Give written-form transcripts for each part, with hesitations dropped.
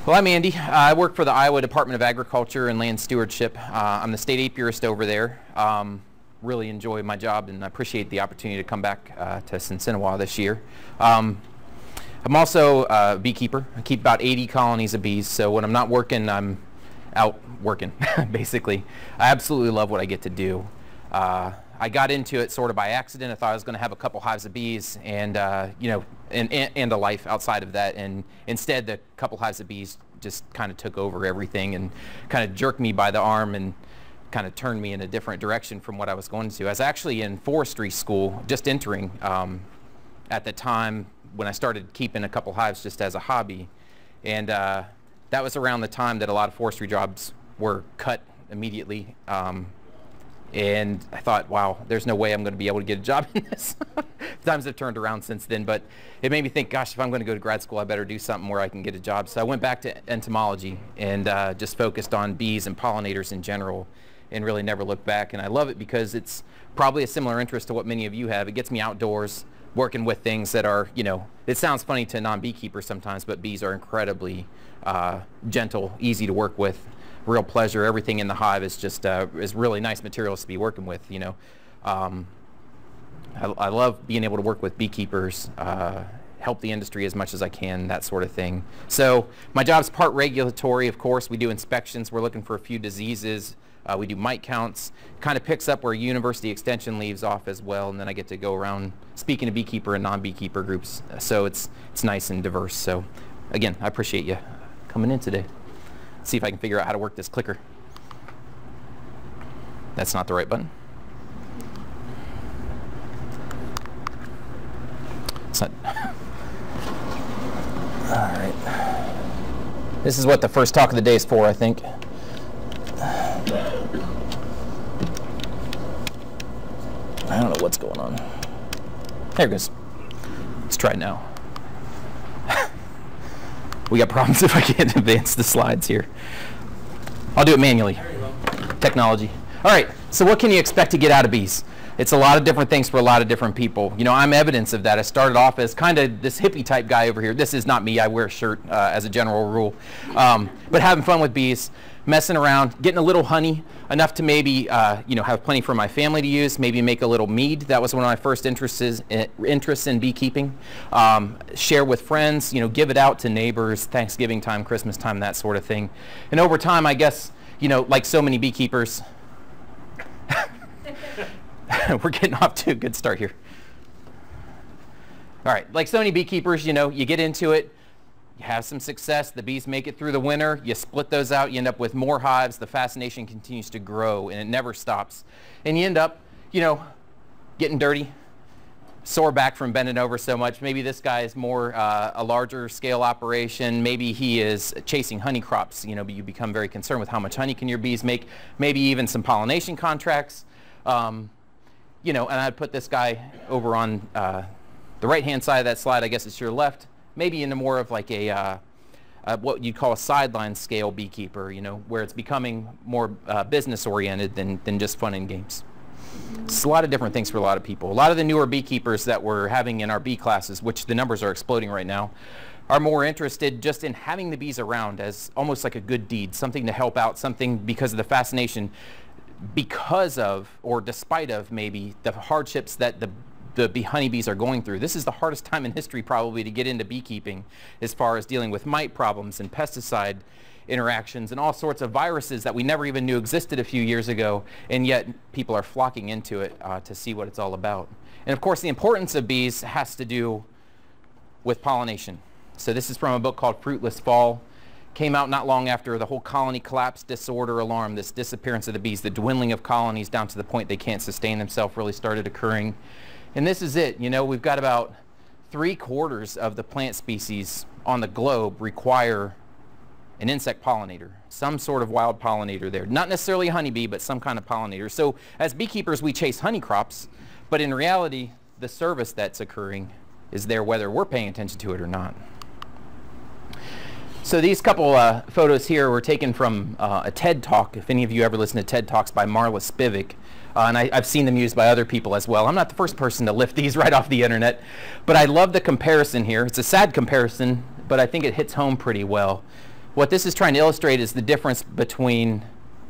Well, I'm Andy. I work for the Iowa Department of Agriculture and Land Stewardship. I'm the state apiarist over there. Really enjoy my job, and I appreciate the opportunity to come back to Cincinnati this year. I'm also a beekeeper. I keep about 80 colonies of bees, so when I'm not working, I'm out working, basically. I absolutely love what I get to do. I got into it sort of by accident. I thought I was going to have a couple hives of bees and, and a life outside of that. And instead, the couple hives of bees just kind of took over everything and kind of jerked me by the arm and kind of turned me in a different direction from what I was going to. I was actually in forestry school, just entering at the time when I started keeping a couple hives just as a hobby. And that was around the time that a lot of forestry jobs were cut immediately. And I thought, wow, there's no way I'm going to be able to get a job in this. Times have turned around since then, but it made me think, gosh, if I'm going to go to grad school, I better do something where I can get a job. So I went back to entomology and just focused on bees and pollinators in general and really never looked back. And I love it because it's probably a similar interest to what many of you have. It gets me outdoors, working with things that are, it sounds funny to non-beekeepers sometimes, but bees are incredibly gentle, easy to work with. Real pleasure. Everything in the hive is just is really nice materials to be working with. I love being able to work with beekeepers, help the industry as much as I can, that sort of thing. So my job's part regulatory, of course. We do inspections. We're looking for a few diseases. We do mite counts. Kind of picks up where university extension leaves off as well, and then I get to go around speaking to beekeeper and non-beekeeper groups. So it's nice and diverse. So again, I appreciate you coming in today. See if I can figure out how to work this clicker. That's not the right button. It's not. All right. This is what the first talk of the day is for, I think. I don't know what's going on. There it goes. Let's try it now. We got problems if I can't advance the slides here. I'll do it manually. Technology. All right, so what can you expect to get out of bees? It's a lot of different things for a lot of different people. I'm evidence of that. I started off as kind of this hippie type guy over here. This is not me. I wear a shirt as a general rule. But having fun with bees, messing around, getting a little honey, enough to maybe have plenty for my family to use, maybe make a little mead. That was one of my first interests in beekeeping. Share with friends, give it out to neighbors, Thanksgiving time, Christmas time, that sort of thing. And over time, I guess, like so many beekeepers, we're getting off to a good start here. All right, like so many beekeepers, you get into it, you have some success, the bees make it through the winter, you split those out, you end up with more hives, the fascination continues to grow and it never stops. And you end up, getting dirty, sore back from bending over so much. Maybe this guy is more a larger scale operation. Maybe he is chasing honey crops, but you become very concerned with how much honey can your bees make, maybe even some pollination contracts. And I'd put this guy over on the right-hand side of that slide, I guess it's your left, maybe into more of like a what you'd call a sideline scale beekeeper, where it's becoming more business-oriented than just fun and games. It's a lot of different things for a lot of people. A lot of the newer beekeepers that we're having in our bee classes, which the numbers are exploding right now, are more interested just in having the bees around as almost like a good deed, something to help out, something because of the fascination, because of, or despite of maybe, the hardships that the honeybees are going through. This is the hardest time in history probably to get into beekeeping as far as dealing with mite problems and pesticide interactions and all sorts of viruses that we never even knew existed a few years ago, and yet people are flocking into it to see what it's all about. And of course the importance of bees has to do with pollination. So this is from a book called Fruitless Fall. Came out not long after the whole colony collapse disorder alarm, this disappearance of the bees, the dwindling of colonies down to the point they can't sustain themselves really started occurring. And this is it. We've got about 3/4 of the plant species on the globe require an insect pollinator, some sort of wild pollinator there. Not necessarily a honeybee, but some kind of pollinator. So as beekeepers, we chase honey crops, but in reality, the service that's occurring is there whether we're paying attention to it or not. So these couple photos here were taken from a TED Talk. If any of you ever listen to TED Talks by Marla Spivak, and I've seen them used by other people as well. I'm not the first person to lift these right off the internet, but I love the comparison here. It's a sad comparison, but I think it hits home pretty well. What this is trying to illustrate is the difference between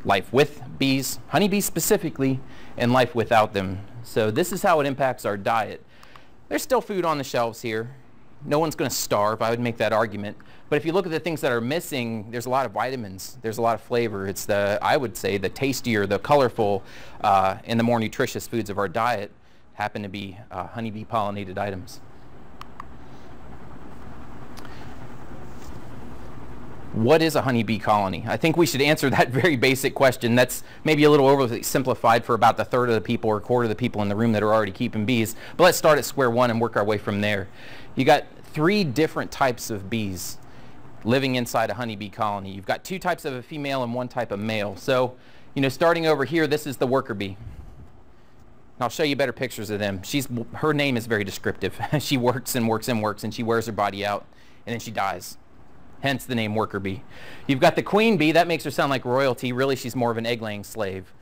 life with bees, honeybees specifically, and life without them. So this is how it impacts our diet. There's still food on the shelves here. No one's going to starve. I would make that argument. But if you look at the things that are missing, there's a lot of vitamins. There's a lot of flavor. It's I would say, the tastier, the colorful, and the more nutritious foods of our diet happen to be honeybee pollinated items. What is a honeybee colony? I think we should answer that very basic question. That's maybe a little overly simplified for about the third of the people or quarter of the people in the room that are already keeping bees. But let's start at square one and work our way from there. You got 3 different types of bees living inside a honeybee colony. You've got 2 types of a female and 1 type of male. So, starting over here, this is the worker bee. I'll show you better pictures of them. Her name is very descriptive. She works and works and works, and she wears her body out, and then she dies. Hence the name worker bee. You've got the queen bee. That makes her sound like royalty. Really, she's more of an egg-laying slave.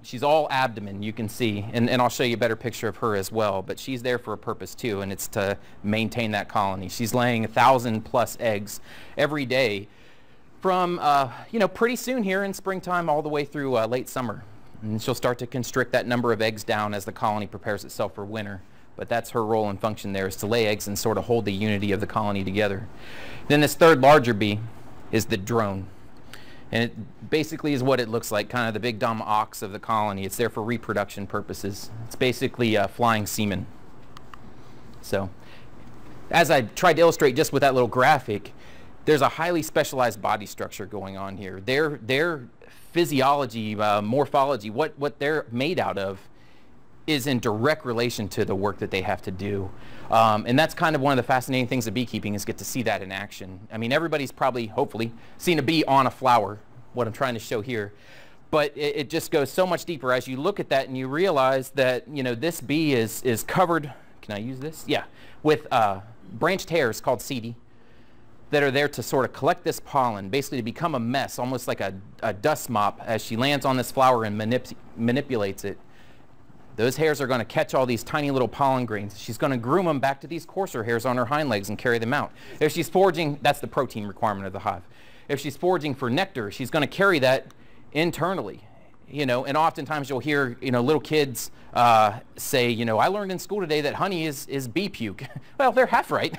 She's all abdomen, you can see, and I'll show you a better picture of her as well, but she's there for a purpose too, and it's to maintain that colony. She's laying 1,000+ eggs every day from, pretty soon here in springtime all the way through late summer. And she'll start to constrict that number of eggs down as the colony prepares itself for winter. But that's her role and function there, is to lay eggs and sort of hold the unity of the colony together. Then this third larger bee is the drone. And it basically is what it looks like, kind of the big dumb ox of the colony. It's there for reproduction purposes. It's basically flying semen. So as I tried to illustrate just with that little graphic, there's a highly specialized body structure going on here. Their physiology, morphology, what they're made out of is in direct relation to the work that they have to do. And that's kind of one of the fascinating things of beekeeping, is get to see that in action. I mean, everybody's probably, hopefully, seen a bee on a flower, what I'm trying to show here. But it just goes so much deeper as you look at that and you realize that, this bee is covered, can I use this? Yeah, with branched hairs called setae that are there to sort of collect this pollen, basically to become a mess, almost like a dust mop, as she lands on this flower and manipulates it. Those hairs are going to catch all these tiny little pollen grains. She's going to groom them back to these coarser hairs on her hind legs and carry them out. If she's foraging, that's the protein requirement of the hive. If she's foraging for nectar, she's going to carry that internally. And oftentimes you'll hear, little kids say, I learned in school today that honey is bee puke. Well, they're half right.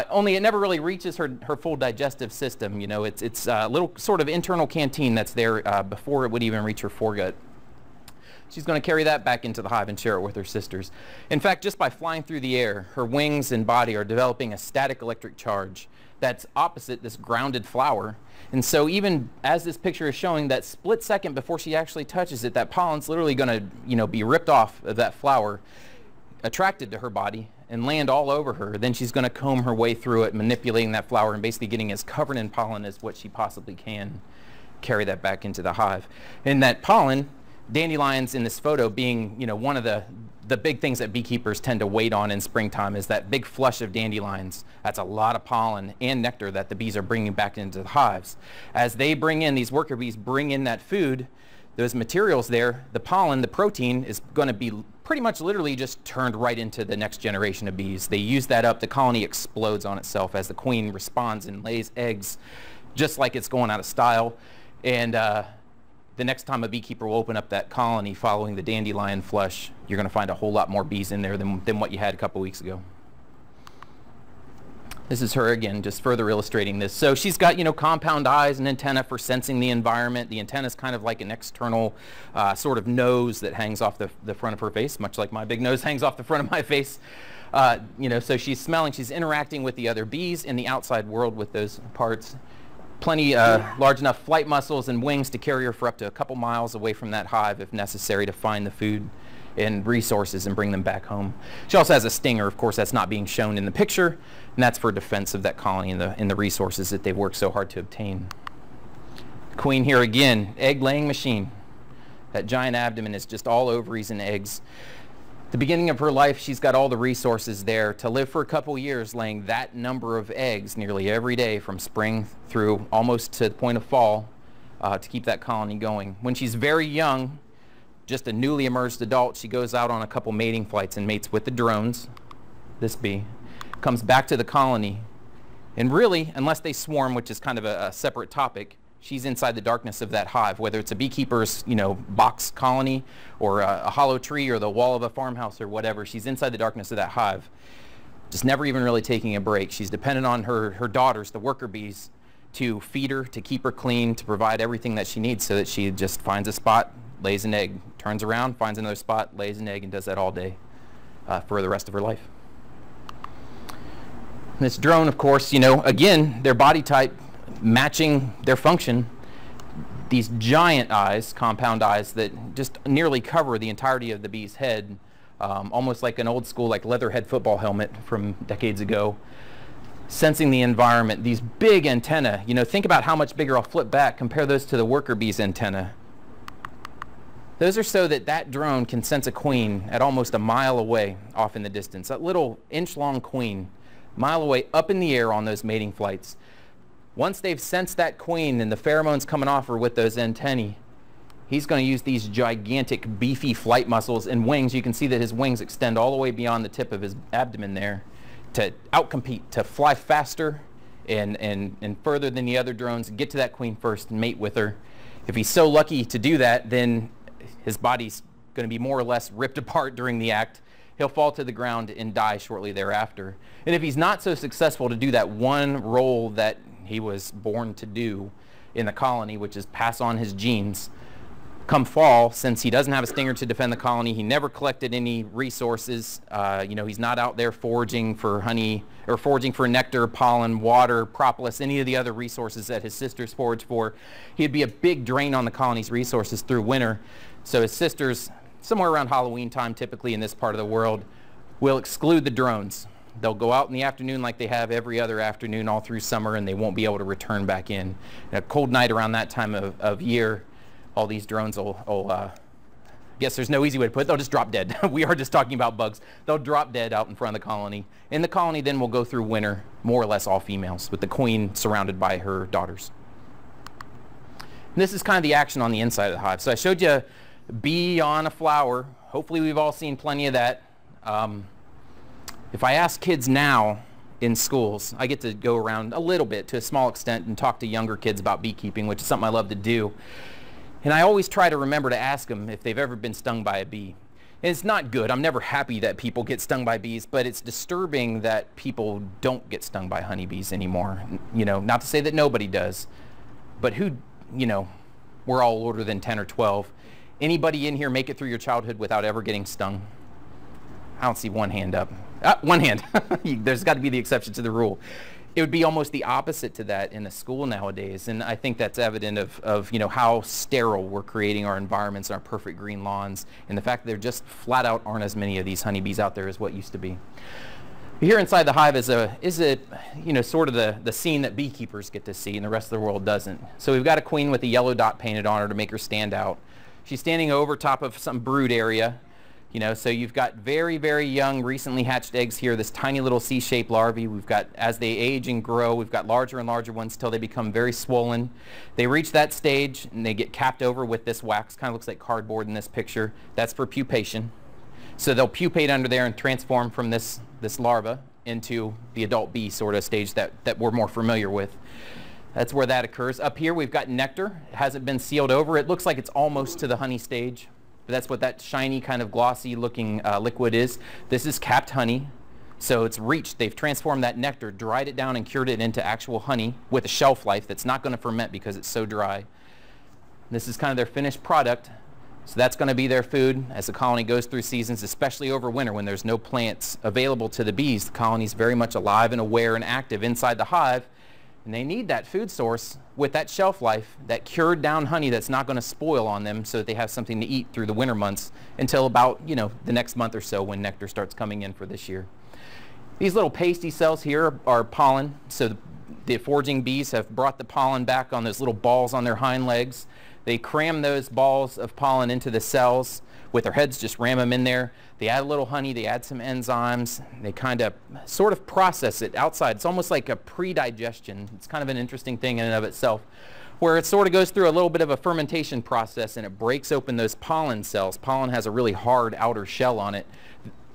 Only it never really reaches her full digestive system. It's a little sort of internal canteen that's there before it would even reach her foregut. She's going to carry that back into the hive and share it with her sisters. In fact, just by flying through the air, her wings and body are developing a static electric charge that's opposite this grounded flower. And so even as this picture is showing, that split second before she actually touches it, that pollen's literally going to, be ripped off of that flower, attracted to her body, and land all over her. Then she's going to comb her way through it, manipulating that flower and basically getting as covered in pollen as what she possibly can, carry that back into the hive. And that pollen, dandelions in this photo being, one of the big things that beekeepers tend to wait on in springtime, is that big flush of dandelions. That's a lot of pollen and nectar that the bees are bringing back into the hives. As they bring in, these worker bees bring in that food, those materials there, the pollen, the protein, is going to be pretty much literally just turned right into the next generation of bees. They use that up, the colony explodes on itself as the queen responds and lays eggs just like it's going out of style. And the next time a beekeeper will open up that colony following the dandelion flush, you're going to find a whole lot more bees in there than what you had a couple weeks ago. This is her again, just further illustrating this. So she's got, compound eyes and antenna for sensing the environment. The antenna is kind of like an external sort of nose that hangs off the front of her face, much like my big nose hangs off the front of my face. So she's smelling, she's interacting with the other bees in the outside world with those parts. Plenty large enough flight muscles and wings to carry her for up to a couple miles away from that hive if necessary, to find the food and resources and bring them back home. She also has a stinger, of course, that's not being shown in the picture, and that's for defense of that colony and the resources that they've worked so hard to obtain. Queen here again, egg-laying machine. That giant abdomen is just all ovaries and eggs. The beginning of her life, she's got all the resources there to live for a couple years, laying that number of eggs nearly every day from spring through almost to the point of fall, to keep that colony going. When she's very young, just a newly emerged adult, she goes out on a couple mating flights and mates with the drones, this bee, comes back to the colony, And really, unless they swarm, which is kind of a separate topic, she's inside the darkness of that hive, whether it's a beekeeper's, box colony or a hollow tree or the wall of a farmhouse or whatever. She's inside the darkness of that hive, just never even really taking a break. She's dependent on her daughters, the worker bees, to feed her, to keep her clean, to provide everything that she needs, so that she just finds a spot, lays an egg, turns around, finds another spot, lays an egg, and does that all day for the rest of her life. This drone, of course, again, their body type matching their function. These giant eyes, compound eyes, that just nearly cover the entirety of the bee's head, almost like an old school, like leatherhead football helmet from decades ago. Sensing the environment, these big antennae, think about how much bigger. I'll flip back, compare those to the worker bee's antenna. Those are so that that drone can sense a queen at almost a mile away off in the distance. That little inch-long queen, mile away up in the air on those mating flights. Once they've sensed that queen and the pheromones coming off her with those antennae, he's going to use these gigantic beefy flight muscles and wings. You can see that his wings extend all the way beyond the tip of his abdomen there to outcompete, to fly faster and further than the other drones, get to that queen first and mate with her. If he's so lucky to do that, then his body's going to be more or less ripped apart during the act. He'll fall to the ground and die shortly thereafter. And if he's not so successful to do that one role that he was born to do in the colony, which is pass on his genes, come fall, since he doesn't have a stinger to defend the colony, he never collected any resources. He's not out there foraging for honey or foraging for nectar, pollen, water, propolis, any of the other resources that his sisters forage for. He'd be a big drain on the colony's resources through winter. So his sisters, somewhere around Halloween time, typically in this part of the world, will exclude the drones. They'll go out in the afternoon like they have every other afternoon all through summer, and they won't be able to return back in. A cold night around that time of year, all these drones will I guess there's no easy way to put it, they'll just drop dead. We are just talking about bugs. They'll drop dead out in front of the colony. And the colony then will go through winter, more or less all females, with the queen surrounded by her daughters. And this is kind of the action on the inside of the hive. So I showed you a bee on a flower. Hopefully we've all seen plenty of that. If I ask kids now in schools, I get to go around a little bit to a small extent and talk to younger kids about beekeeping, which is something I love to do. And I always try to remember to ask them if they've ever been stung by a bee. And it's not good. I'm never happy that people get stung by bees, but it's disturbing that people don't get stung by honeybees anymore. Not to say that nobody does, but who, we're all older than 10 or 12. Anybody in here make it through your childhood without ever getting stung? I don't see one hand up. One hand. There's got to be the exception to the rule. It would be almost the opposite to that in the school nowadays, and I think that's evident of how sterile we're creating our environments and our perfect green lawns, and the fact that there just flat out aren't as many of these honeybees out there as what used to be. Here inside the hive is sort of the scene that beekeepers get to see and the rest of the world doesn't. So we've got a queen with a yellow dot painted on her to make her stand out. She's standing over top of some brood area. So you've got very, very young, recently hatched eggs here, this tiny little C-shaped larvae. We've got, as they age and grow, we've got larger and larger ones till they become very swollen. They reach that stage and they get capped over with this wax, kind of looks like cardboard in this picture. That's for pupation. So they'll pupate under there and transform from this larva into the adult bee sort of stage that we're more familiar with. That's where that occurs. Up here we've got nectar. It hasn't been sealed over. It looks like it's almost to the honey stage. But that's what that shiny kind of glossy looking liquid is. This is capped honey. So it's reached, they've transformed that nectar, dried it down and cured it into actual honey with a shelf life that's not going to ferment because it's so dry. This is kind of their finished product. So that's going to be their food as the colony goes through seasons, especially over winter when there's no plants available to the bees. The colony's very much alive and aware and active inside the hive. And they need that food source with that shelf life, that cured down honey that's not going to spoil on them so that they have something to eat through the winter months until about, the next month or so when nectar starts coming in for this year. These little pasty cells here are pollen. So the foraging bees have brought the pollen back on those little balls on their hind legs. They cram those balls of pollen into the cells with their heads, just ram them in there. They add a little honey, they add some enzymes, they kind of sort of process it outside. It's almost like a pre-digestion. It's kind of an interesting thing in and of itself, where it sort of goes through a little bit of a fermentation process and it breaks open those pollen cells. Pollen has a really hard outer shell on it,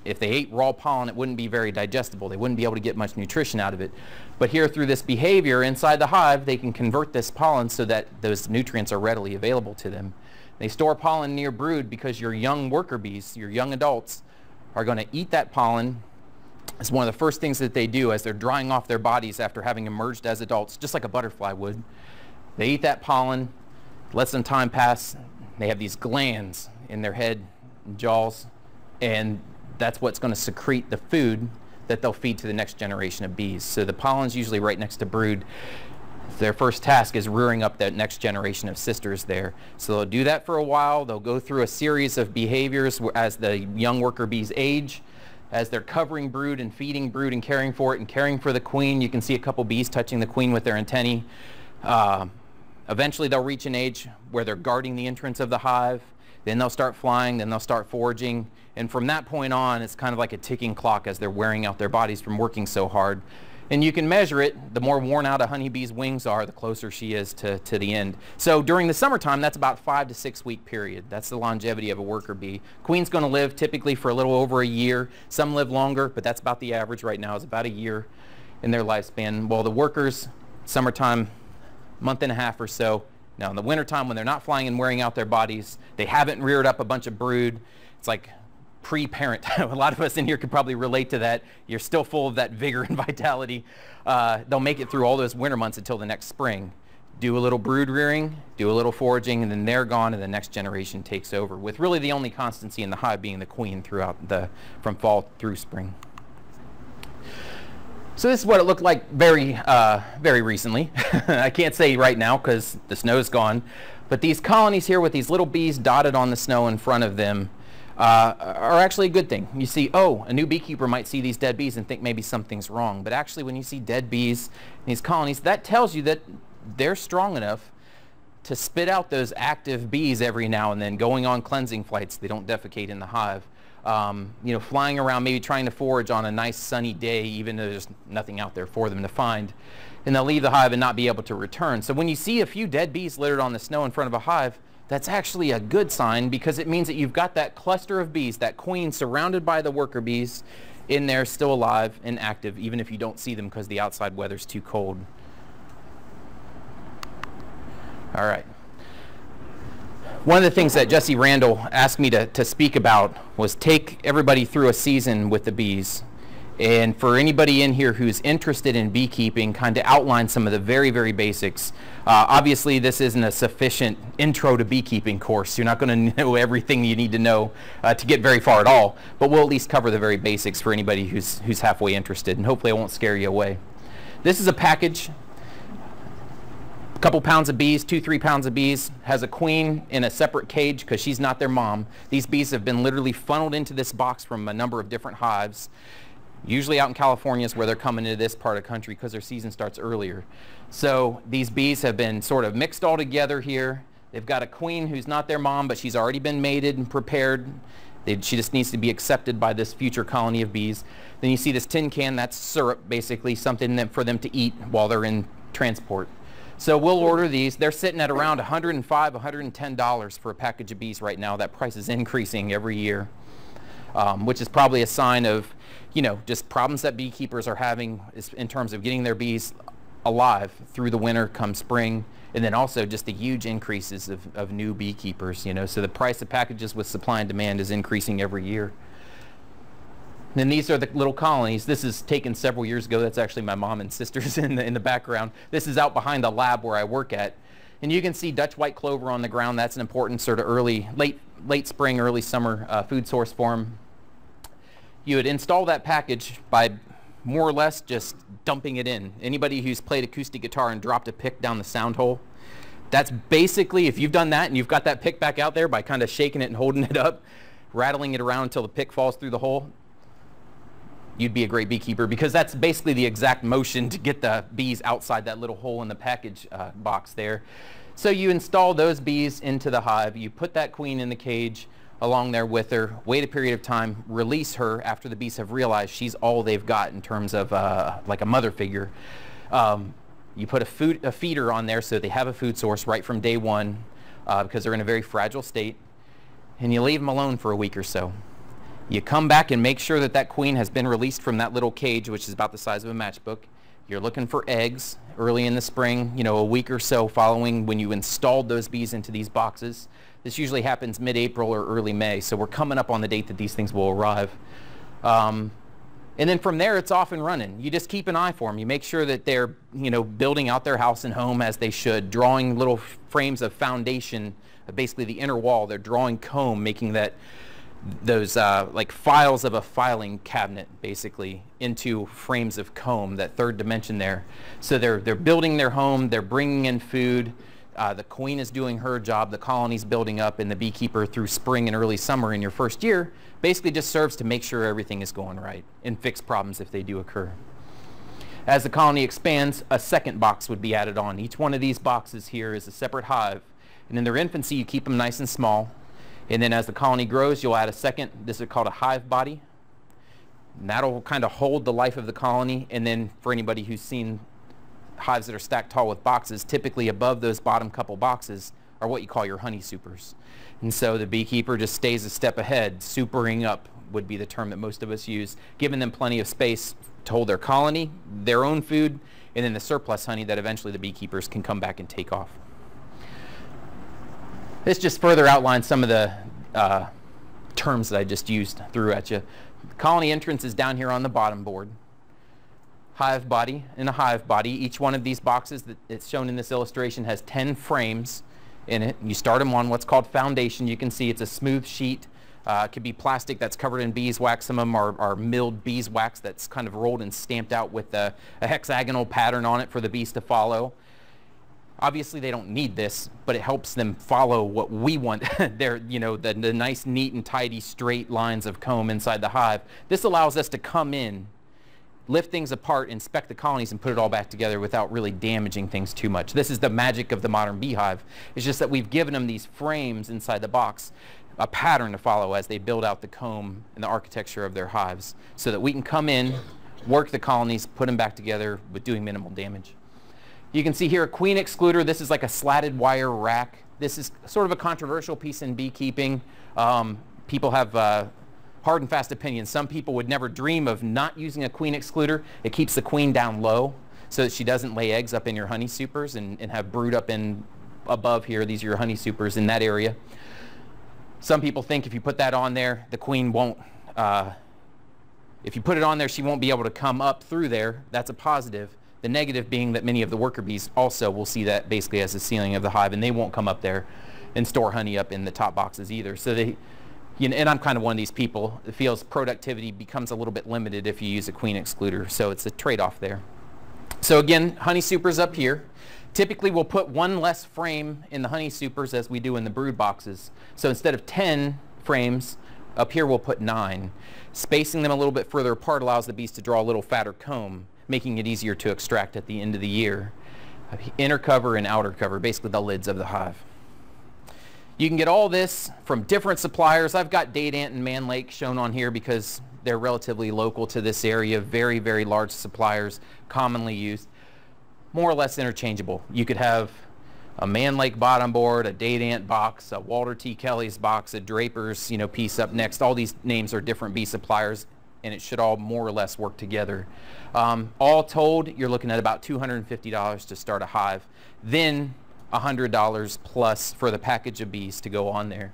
If they ate raw pollen, it wouldn't be very digestible. They wouldn't be able to get much nutrition out of it. But here, through this behavior inside the hive, they can convert this pollen so that those nutrients are readily available to them. They store pollen near brood because your young worker bees, your young adults, are going to eat that pollen. It's one of the first things that they do as they're drying off their bodies after having emerged as adults, just like a butterfly would. They eat that pollen, let some time pass. They have these glands in their head and jaws, and that's what's going to secrete the food that they'll feed to the next generation of bees. So the pollen's usually right next to brood. Their first task is rearing up that next generation of sisters there. So they'll do that for a while. They'll go through a series of behaviors as the young worker bees age. As they're covering brood and feeding brood and caring for it and caring for the queen, you can see a couple bees touching the queen with their antennae. Eventually they'll reach an age where they're guarding the entrance of the hive. Then they'll start flying, then they'll start foraging. And from that point on, it's kind of like a ticking clock as they're wearing out their bodies from working so hard. And you can measure it. The more worn out a honeybee's wings are, the closer she is to the end. So during the summertime, that's about 5 to 6 week period. That's the longevity of a worker bee. Queen's going to live typically for a little over a year. Some live longer, but that's about the average right now, is about a year in their lifespan. While the workers, summertime, month and a half or so. Now in the wintertime, when they're not flying and wearing out their bodies, they haven't reared up a bunch of brood. It's like pre-parent. A lot of us in here could probably relate to that. You're still full of that vigor and vitality. They'll make it through all those winter months until the next spring. Do a little brood rearing, do a little foraging, and then they're gone and the next generation takes over, with really the only constancy in the hive being the queen throughout from fall through spring. So this is what it looked like very recently. I can't say right now because the snow's gone, but these colonies here with these little bees dotted on the snow in front of them are actually a good thing. You see, oh, a new beekeeper might see these dead bees and think maybe something's wrong, but actually when you see dead bees in these colonies, that tells you that they're strong enough to spit out those active bees every now and then, going on cleansing flights. They don't defecate in the hive. You know, flying around, maybe trying to forage on a nice sunny day, even though there's nothing out there for them to find. And they'll leave the hive and not be able to return. So when you see a few dead bees littered on the snow in front of a hive, that's actually a good sign, because it means that you've got that cluster of bees, that queen surrounded by the worker bees in there, still alive and active, even if you don't see them because the outside weather's too cold. All right. One of the things that Jesse Randall asked me to speak about was take everybody through a season with the bees. And for anybody in here who's interested in beekeeping, kind of outline some of the very, very basics. Obviously, this isn't a sufficient intro to beekeeping course. You're not going to know everything you need to know to get very far at all. But we'll at least cover the very basics for anybody who's halfway interested. And hopefully I won't scare you away. This is a package. A couple pounds of bees, 2-3 pounds of bees, has a queen in a separate cage because she's not their mom. These bees have been literally funneled into this box from a number of different hives. Usually out in California is where they're coming into this part of the country because their season starts earlier. So these bees have been sort of mixed all together here. They've got a queen who's not their mom, but she's already been mated and prepared. She just needs to be accepted by this future colony of bees. Then you see this tin can, that's syrup, basically something for them to eat while they're in transport. So we'll order these. They're sitting at around $105, $110 for a package of bees right now. That price is increasing every year, which is probably a sign of, you know, just problems that beekeepers are having in terms of getting their bees alive through the winter come spring, and then also just the huge increases of new beekeepers, you know. So the price of packages with supply and demand is increasing every year. And then these are the little colonies. This is taken several years ago. That's actually my mom and sisters in the background. This is out behind the lab where I work at. And you can see Dutch white clover on the ground. That's an important sort of late spring, early summer food source for them. You would install that package by more or less just dumping it in. Anybody who's played acoustic guitar and dropped a pick down the sound hole, that's basically, if you've done that and you've got that pick back out there by kind of shaking it and holding it up, rattling it around until the pick falls through the hole, you'd be a great beekeeper, because that's basically the exact motion to get the bees outside that little hole in the package box there. So you install those bees into the hive, you put that queen in the cage along there with her, wait a period of time, release her after the bees have realized she's all they've got in terms of like a mother figure. You put a feeder on there so they have a food source right from day one because they're in a very fragile state, and you leave them alone for a week or so. You come back and make sure that that queen has been released from that little cage, which is about the size of a matchbook. You're looking for eggs early in the spring, you know, a week or so following when you installed those bees into these boxes. This usually happens mid-April or early May, so we're coming up on the date that these things will arrive. And then from there, it's off and running. You just keep an eye for them. You make sure that they're, you know, building out their house and home as they should, drawing little frames of foundation, basically the inner wall. They're drawing comb, making those like files of a filing cabinet, basically, into frames of comb, that third dimension there. So they're building their home. They're bringing in food. The queen is doing her job. The colony's building up, and the beekeeper through spring and early summer in your first year basically just serves to make sure everything is going right and fix problems if they do occur. As the colony expands, a second box would be added on. Each one of these boxes here is a separate hive, and in their infancy you keep them nice and small, and then as the colony grows you'll add a second. This is called a hive body, and that'll kind of hold the life of the colony. And then for anybody who's seen hives that are stacked tall with boxes, typically above those bottom couple boxes are what you call your honey supers. And so the beekeeper just stays a step ahead. Supering up would be the term that most of us use, giving them plenty of space to hold their colony, their own food, and then the surplus honey that eventually the beekeepers can come back and take off. This just further outlines some of the terms that I just used through at you. Colony entrance is down here on the bottom board. Hive body and a hive body. Each one of these boxes that it's shown in this illustration has 10 frames in it. You start them on what's called foundation. You can see it's a smooth sheet. It could be plastic that's covered in beeswax. Some of them are milled beeswax that's kind of rolled and stamped out with a hexagonal pattern on it for the bees to follow. Obviously they don't need this, but it helps them follow what we want. They're, you know, the nice, neat and tidy straight lines of comb inside the hive. This allows us to come in, lift things apart, inspect the colonies, and put it all back together without really damaging things too much. This is the magic of the modern beehive. It's just that we've given them these frames inside the box, a pattern to follow as they build out the comb and the architecture of their hives, so that we can come in, work the colonies, put them back together with doing minimal damage. You can see here a queen excluder. This is like a slatted wire rack. This is sort of a controversial piece in beekeeping. People have hard and fast opinions. Some people would never dream of not using a queen excluder. It keeps the queen down low so that she doesn't lay eggs up in your honey supers and have brood up in above here. These are your honey supers in that area. Some people think if you put that on there, the queen won't, if you put it on there, she won't be able to come up through there. That's a positive. The negative being that many of the worker bees also will see that basically as the ceiling of the hive, and they won't come up there and store honey up in the top boxes either. So they, you know, and I'm kind of one of these people that feels productivity becomes a little bit limited if you use a queen excluder, so it's a trade-off there. So again, honey supers up here. Typically we'll put one less frame in the honey supers as we do in the brood boxes. So instead of 10 frames, up here we'll put 9. Spacing them a little bit further apart allows the bees to draw a little fatter comb, making it easier to extract at the end of the year. Inner cover and outer cover, basically the lids of the hive. You can get all this from different suppliers. I've got Date Ant and Man Lake shown on here because they're relatively local to this area. Very, very large suppliers, commonly used. More or less interchangeable. You could have a Man Lake bottom board, a Date Ant box, a Walter T. Kelly's box, a Draper's, you know, piece up next. All these names are different bee suppliers, and it should all more or less work together. All told, you're looking at about $250 to start a hive. Then $100 plus for the package of bees to go on there.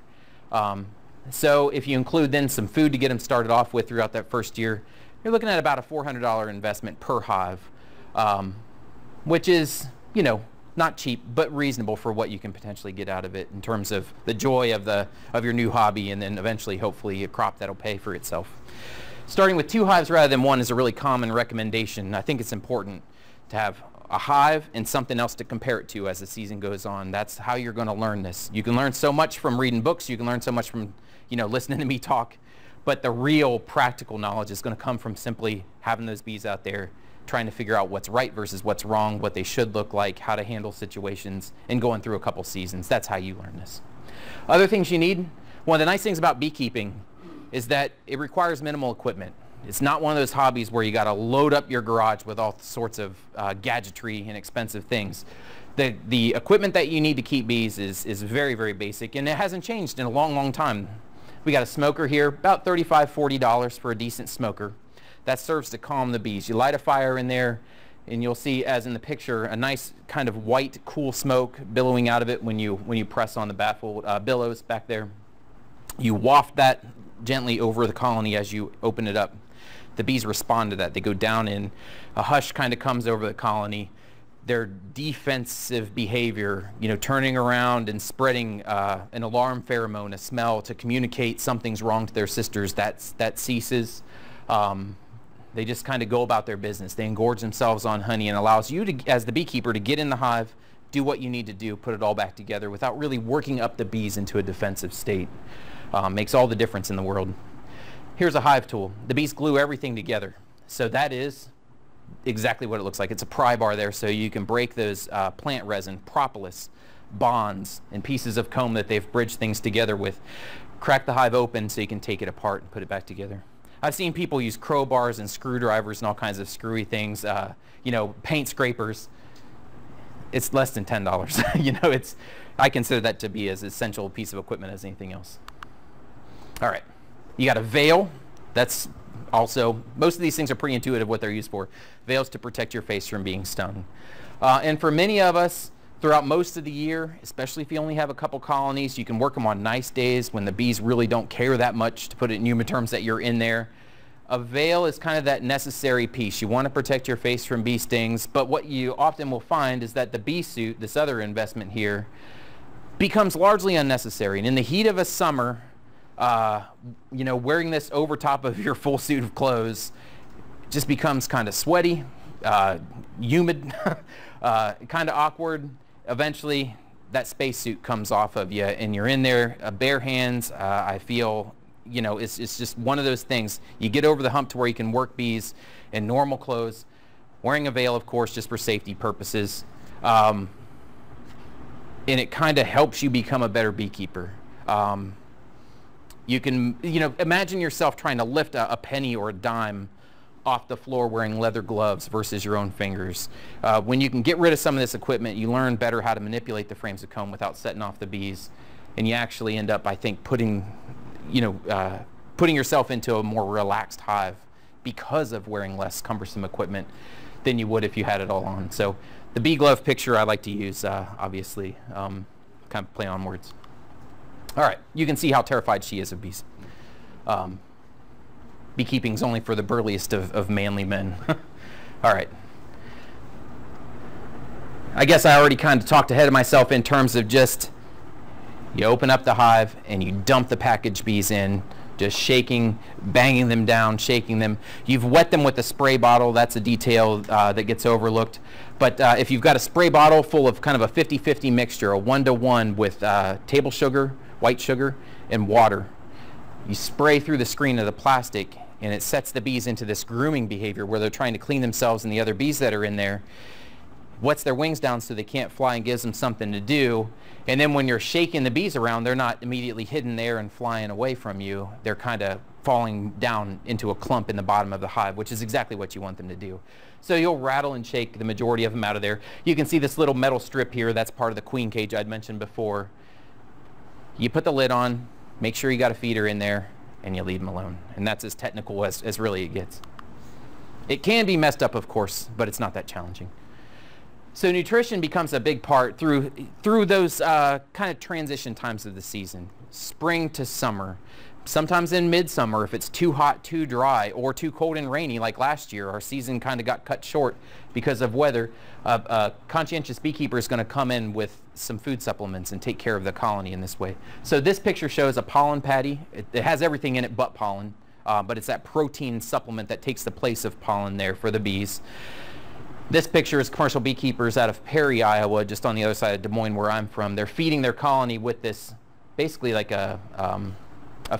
So if you include then some food to get them started off with throughout that first year, you're looking at about a $400 investment per hive, which is, you know, not cheap, but reasonable for what you can potentially get out of it in terms of the joy of your new hobby, and then eventually, hopefully, a crop that'll pay for itself. Starting with 2 hives rather than 1 is a really common recommendation. I think it's important to have a hive and something else to compare it to as the season goes on. That's how you're going to learn this. You can learn so much from reading books. You can learn so much from, you know, listening to me talk. But the real practical knowledge is going to come from simply having those bees out there, trying to figure out what's right versus what's wrong, what they should look like, how to handle situations, and going through a couple seasons. That's how you learn this. Other things you need, one of the nice things about beekeeping is that it requires minimal equipment. It's not one of those hobbies where you got to load up your garage with all sorts of gadgetry and expensive things. The equipment that you need to keep bees is very, very basic, and it hasn't changed in a long, long time. We got a smoker here, about $35, $40 for a decent smoker. That serves to calm the bees. You light a fire in there, and you'll see, as in the picture, a nice kind of white, cool smoke billowing out of it when you press on the baffle billows back there. You waft that gently over the colony as you open it up. The bees respond to that. They go down in, a hush kind of comes over the colony. Their defensive behavior, turning around and spreading an alarm pheromone, a smell to communicate something's wrong to their sisters, that ceases. They just kind of go about their business. They engorge themselves on honey, and allows you to, as the beekeeper, to get in the hive, do what you need to do, put it all back together without really working up the bees into a defensive state. Makes all the difference in the world. Here's a hive tool. The bees glue everything together. So that is exactly what it looks like. It's a pry bar there, so you can break those plant resin, propolis, bonds, and pieces of comb that they've bridged things together with. Crack the hive open so you can take it apart and put it back together. I've seen people use crowbars and screwdrivers and all kinds of screwy things, paint scrapers. It's less than $10. I consider that to be as essential a piece of equipment as anything else. All right, you got a veil. That's also, most of these things are pretty intuitive what they're used for. Veils to protect your face from being stung. And for many of us, throughout most of the year, especially if you only have a couple colonies, you can work them on nice days when the bees really don't care that much, to put it in human terms, that you're in there. A veil is kind of that necessary piece. You want to protect your face from bee stings, but what you often will find is that the bee suit, this other investment here, becomes largely unnecessary. And in the heat of a summer, wearing this over top of your full suit of clothes just becomes kind of sweaty, humid, kind of awkward. Eventually, that spacesuit comes off of you, and you're in there bare hands. I feel, it's just one of those things. You get over the hump to where you can work bees in normal clothes, wearing a veil, of course, just for safety purposes. And it kind of helps you become a better beekeeper. You can, imagine yourself trying to lift a penny or a dime off the floor wearing leather gloves versus your own fingers. When you can get rid of some of this equipment, you learn better how to manipulate the frames of comb without setting off the bees. And you actually end up, I think, putting yourself into a more relaxed hive because of wearing less cumbersome equipment than you would if you had it all on. So the bee glove picture I like to use, obviously, kind of play on words. All right, you can see how terrified she is of bees. Beekeeping's only for the burliest of manly men. All right. I guess I already kind of talked ahead of myself in terms of just, you open up the hive and you dump the package bees in, just shaking, banging them down, shaking them. You've wet them with a spray bottle. That's a detail that gets overlooked. But if you've got a spray bottle full of kind of a 50-50 mixture, a 1-to-1 with table sugar, white sugar, and water, you spray through the screen of the plastic, and it sets the bees into this grooming behavior where they're trying to clean themselves and the other bees that are in there. Wets their wings down so they can't fly and gives them something to do. And then when you're shaking the bees around, they're not immediately hidden there and flying away from you. They're kind of falling down into a clump in the bottom of the hive, which is exactly what you want them to do. So you'll rattle and shake the majority of them out of there. You can see this little metal strip here. That's part of the queen cage I'd mentioned before. You put the lid on, make sure you got a feeder in there, and you leave them alone. And that's as technical as really it gets. It can be messed up, of course, but it's not that challenging. So nutrition becomes a big part through those kind of transition times of the season, spring to summer. Sometimes in midsummer, if it's too hot, too dry, or too cold and rainy, like last year, our season kind of got cut short because of weather. A conscientious beekeeper is going to come in with some food supplements and take care of the colony in this way. So this picture shows a pollen patty. It has everything in it but pollen, but it's that protein supplement that takes the place of pollen there for the bees. This picture is commercial beekeepers out of Perry, Iowa, just on the other side of Des Moines where I'm from. They're feeding their colony with this, basically like a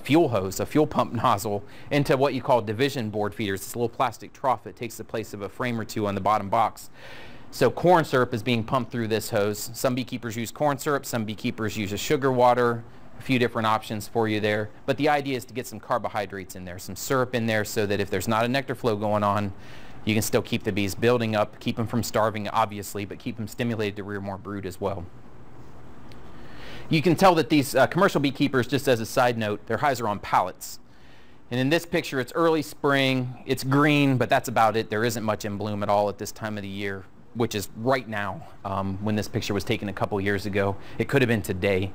fuel hose, a fuel pump nozzle, into what you call division board feeders. It's a little plastic trough that takes the place of a frame or two on the bottom box. So corn syrup is being pumped through this hose. Some beekeepers use corn syrup, some beekeepers use a sugar water, a few different options for you there. But the idea is to get some carbohydrates in there, some syrup in there, so that if there's not a nectar flow going on, you can still keep the bees building up, keep them from starving, obviously, but keep them stimulated to rear more brood as well. You can tell that these commercial beekeepers, just as a side note, their hives are on pallets. And in this picture, it's early spring, it's green, but that's about it. There isn't much in bloom at all at this time of the year, which is right now. When this picture was taken a couple years ago, it could have been today.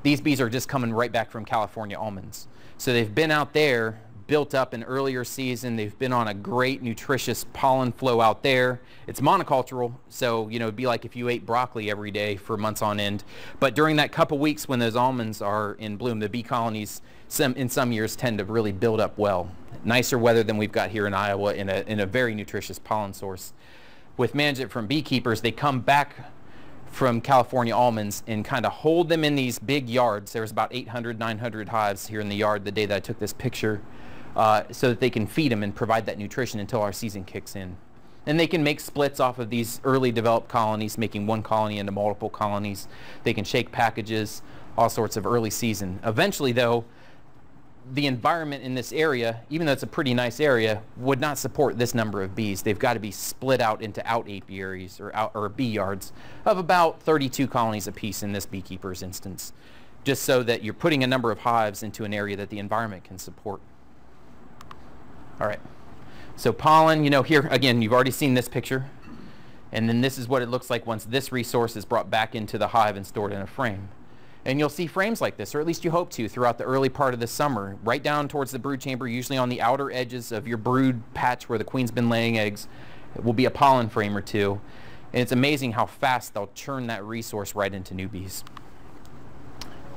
These bees are just coming right back from California almonds. So they've been out there, built up an earlier season. They've been on a great nutritious pollen flow out there. It's monocultural, so it'd be like if you ate broccoli every day for months on end. But during that couple weeks when those almonds are in bloom, the bee colonies in some years tend to really build up well. Nicer weather than we've got here in Iowa in a very nutritious pollen source. With management from beekeepers, they come back from California almonds and kind of hold them in these big yards. There's about 800, 900 hives here in the yard the day that I took this picture, so that they can feed them and provide that nutrition until our season kicks in. And they can make splits off of these early developed colonies, making one colony into multiple colonies. They can shake packages, all sorts of early season. Eventually, though, the environment in this area, even though it's a pretty nice area, would not support this number of bees. They've got to be split out into out-apiaries or bee yards of about 32 colonies apiece in this beekeeper's instance, just so that you're putting a number of hives into an area that the environment can support. All right, so pollen, here again, you've already seen this picture, and then this is what it looks like once this resource is brought back into the hive and stored in a frame. And you'll see frames like this, or at least you hope to, throughout the early part of the summer, right down towards the brood chamber, usually on the outer edges of your brood patch where the queen's been laying eggs. It will be a pollen frame or two. And it's amazing how fast they'll churn that resource right into new bees.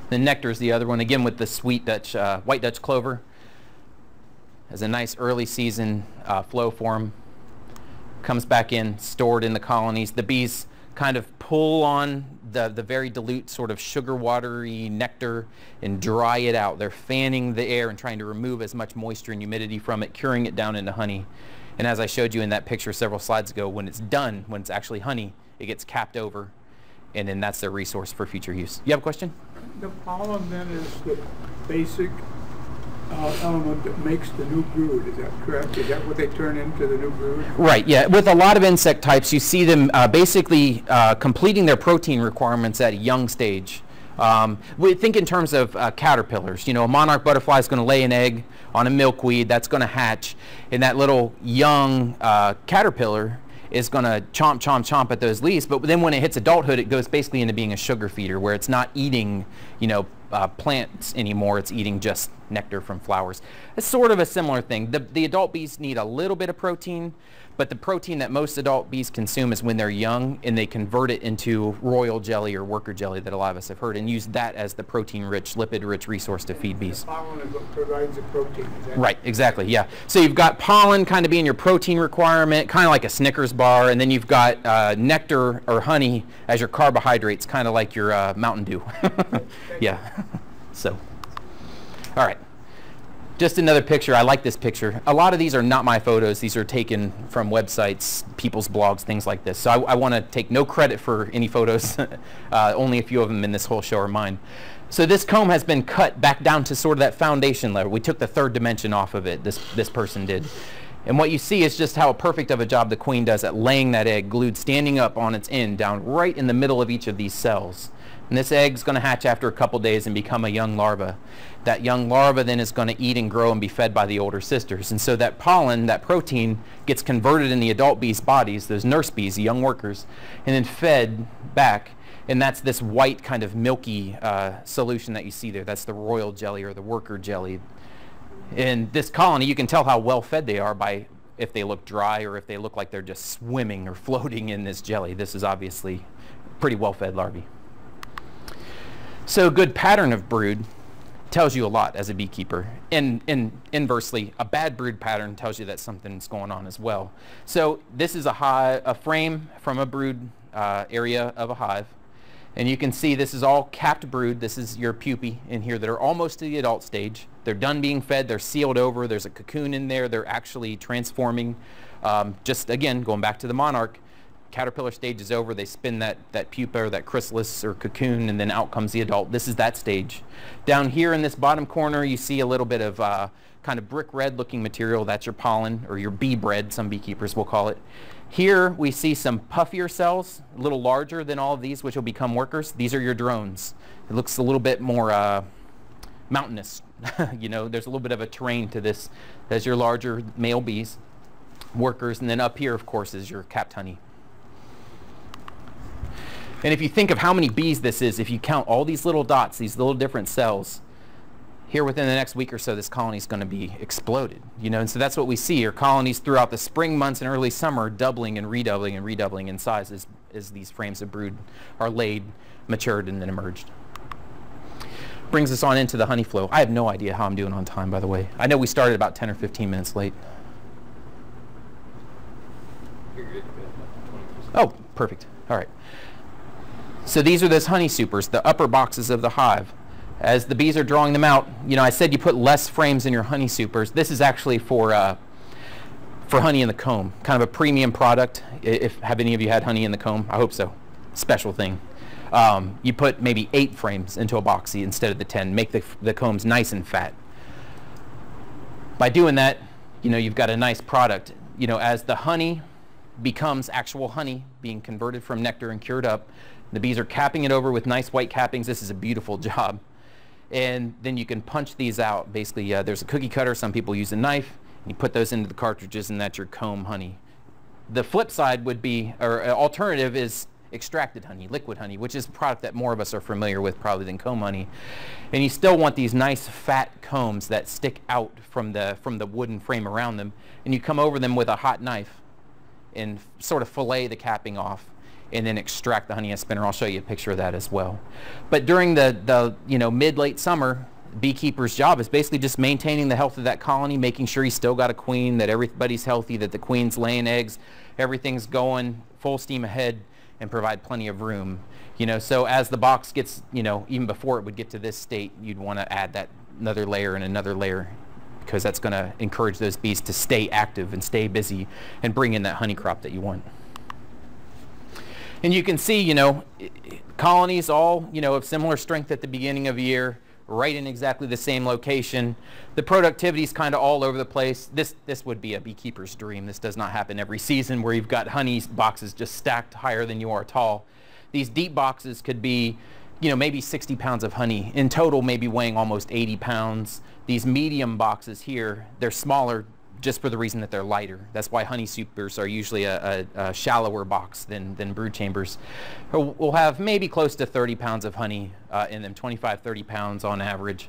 The nectar is the other one, again with the sweet Dutch, white Dutch clover. Has a nice early season flow form. Comes back in, stored in the colonies. The bees kind of pull on the very dilute sort of sugar watery nectar and dry it out. They're fanning the air and trying to remove as much moisture and humidity from it, curing it down into honey. And as I showed you in that picture several slides ago, when it's done, when it's actually honey, it gets capped over, and then that's their resource for future use. You have a question? The pollen then is the basic element that makes the new brood, is that correct? Is that what they turn into, the new brood? Right, yeah. With a lot of insect types, you see them basically completing their protein requirements at a young stage. We think in terms of caterpillars. A monarch butterfly is going to lay an egg on a milkweed, that's going to hatch, and that little young caterpillar is going to chomp, chomp, chomp at those leaves, but then when it hits adulthood, it goes basically into being a sugar feeder, where it's not eating, plants anymore, it's eating just nectar from flowers. It's sort of a similar thing. The adult bees need a little bit of protein, but the protein that most adult bees consume is when they're young, and they convert it into royal jelly or worker jelly that a lot of us have heard, and use that as the protein-rich, lipid-rich resource to feed bees. The pollen is what provides the protein. Right, exactly, yeah. So you've got pollen kind of being your protein requirement, kind of like a Snickers bar, and then you've got nectar or honey as your carbohydrates, kind of like your Mountain Dew. Yeah, so, all right. Just another picture. I like this picture. A lot of these are not my photos. These are taken from websites, people's blogs, things like this. So I want to take no credit for any photos. Only a few of them in this whole show are mine. So this comb has been cut back down to sort of that foundation level. We took the third dimension off of it, this person did. And what you see is just how perfect of a job the queen does at laying that egg glued, standing up on its end, down right in the middle of each of these cells. And this egg's going to hatch after a couple days and become a young larva. That young larva then is going to eat and grow and be fed by the older sisters. And so that pollen, that protein, gets converted in the adult bees' bodies, those nurse bees, the young workers, and then fed back. And that's this white kind of milky solution that you see there. That's the royal jelly or the worker jelly. In this colony, you can tell how well fed they are by if they look dry or if they look like they're just swimming or floating in this jelly. This is obviously pretty well fed larvae. So a good pattern of brood tells you a lot as a beekeeper. And inversely, a bad brood pattern tells you that something's going on as well. So this is a frame from a brood area of a hive. And you can see this is all capped brood. This is your pupae in here that are almost to the adult stage. They're done being fed. They're sealed over. There's a cocoon in there. They're actually transforming. Just again, going back to the monarch, caterpillar stage is over. They spin that pupa or that chrysalis or cocoon, and then out comes the adult. This is that stage. Down here in this bottom corner, you see a little bit of kind of brick red looking material. That's your pollen, or your bee bread, some beekeepers will call it. Here we see some puffier cells, a little larger than all of these, which will become workers. These are your drones. It looks a little bit more mountainous. You know, there's a little bit of a terrain to this. There's your larger male bees, workers, and then up here, of course, is your capped honey. And if you think of how many bees this is, if you count all these little dots, these little different cells, here within the next week or so, this colony is going to be exploded. You know, and so that's what we see. Your colonies throughout the spring months and early summer doubling and redoubling in size as these frames of brood are laid, matured, and then emerged. Brings us on into the honey flow. I have no idea how I'm doing on time, by the way. I know we started about 10 or 15 minutes late. Oh, perfect. All right. So these are those honey supers, the upper boxes of the hive. As the bees are drawing them out, you know, I said you put less frames in your honey supers. This is actually for honey in the comb, kind of a premium product. Have any of you had honey in the comb? I hope so. Special thing. You put maybe 8 frames into a boxy instead of the 10. Make the combs nice and fat. By doing that, you know, you've got a nice product. You know, as the honey becomes actual honey, being converted from nectar and cured up, the bees are capping it over with nice white cappings. This is a beautiful job. And then you can punch these out. Basically, there's a cookie cutter. Some people use a knife. You put those into the cartridges, and that's your comb honey. The flip side would be, or alternative is extracted honey, liquid honey, which is a product that more of us are familiar with probably than comb honey. And you still want these nice fat combs that stick out from the wooden frame around them. And you come over them with a hot knife and sort of fillet the capping off, and then extract the honey in a spinner. I'll show you a picture of that as well. But during the you know, mid-late summer, beekeeper's job is basically just maintaining the health of that colony, making sure he's still got a queen, that everybody's healthy, that the queen's laying eggs, everything's going full steam ahead, and provide plenty of room. You know, so as the box gets, you know, even before it would get to this state, you'd want to add that another layer and another layer, because that's going to encourage those bees to stay active and stay busy and bring in that honey crop that you want. And you can see, you know, colonies all, you know, of similar strength at the beginning of the year, right in exactly the same location. The productivity is kind of all over the place. This would be a beekeeper's dream. This does not happen every season, where you've got honey boxes just stacked higher than you are tall. These deep boxes could be, you know, maybe 60 pounds of honey. In total, maybe weighing almost 80 pounds. These medium boxes here, they're smaller just for the reason that they're lighter. That's why honey supers are usually a shallower box than brood chambers. We'll have maybe close to 30 pounds of honey in them, 25, 30 pounds on average.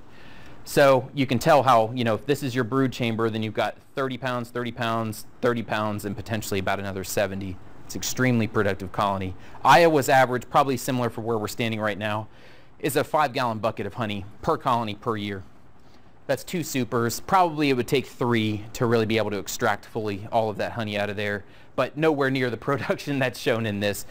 So you can tell how, you know, if this is your brood chamber, then you've got 30 pounds, 30 pounds, 30 pounds, and potentially about another 70. It's extremely productive colony. Iowa's average, probably similar for where we're standing right now, is a 5-gallon bucket of honey per colony per year. That's 2 supers. Probably it would take 3 to really be able to extract fully all of that honey out of there, but nowhere near the production that's shown in this.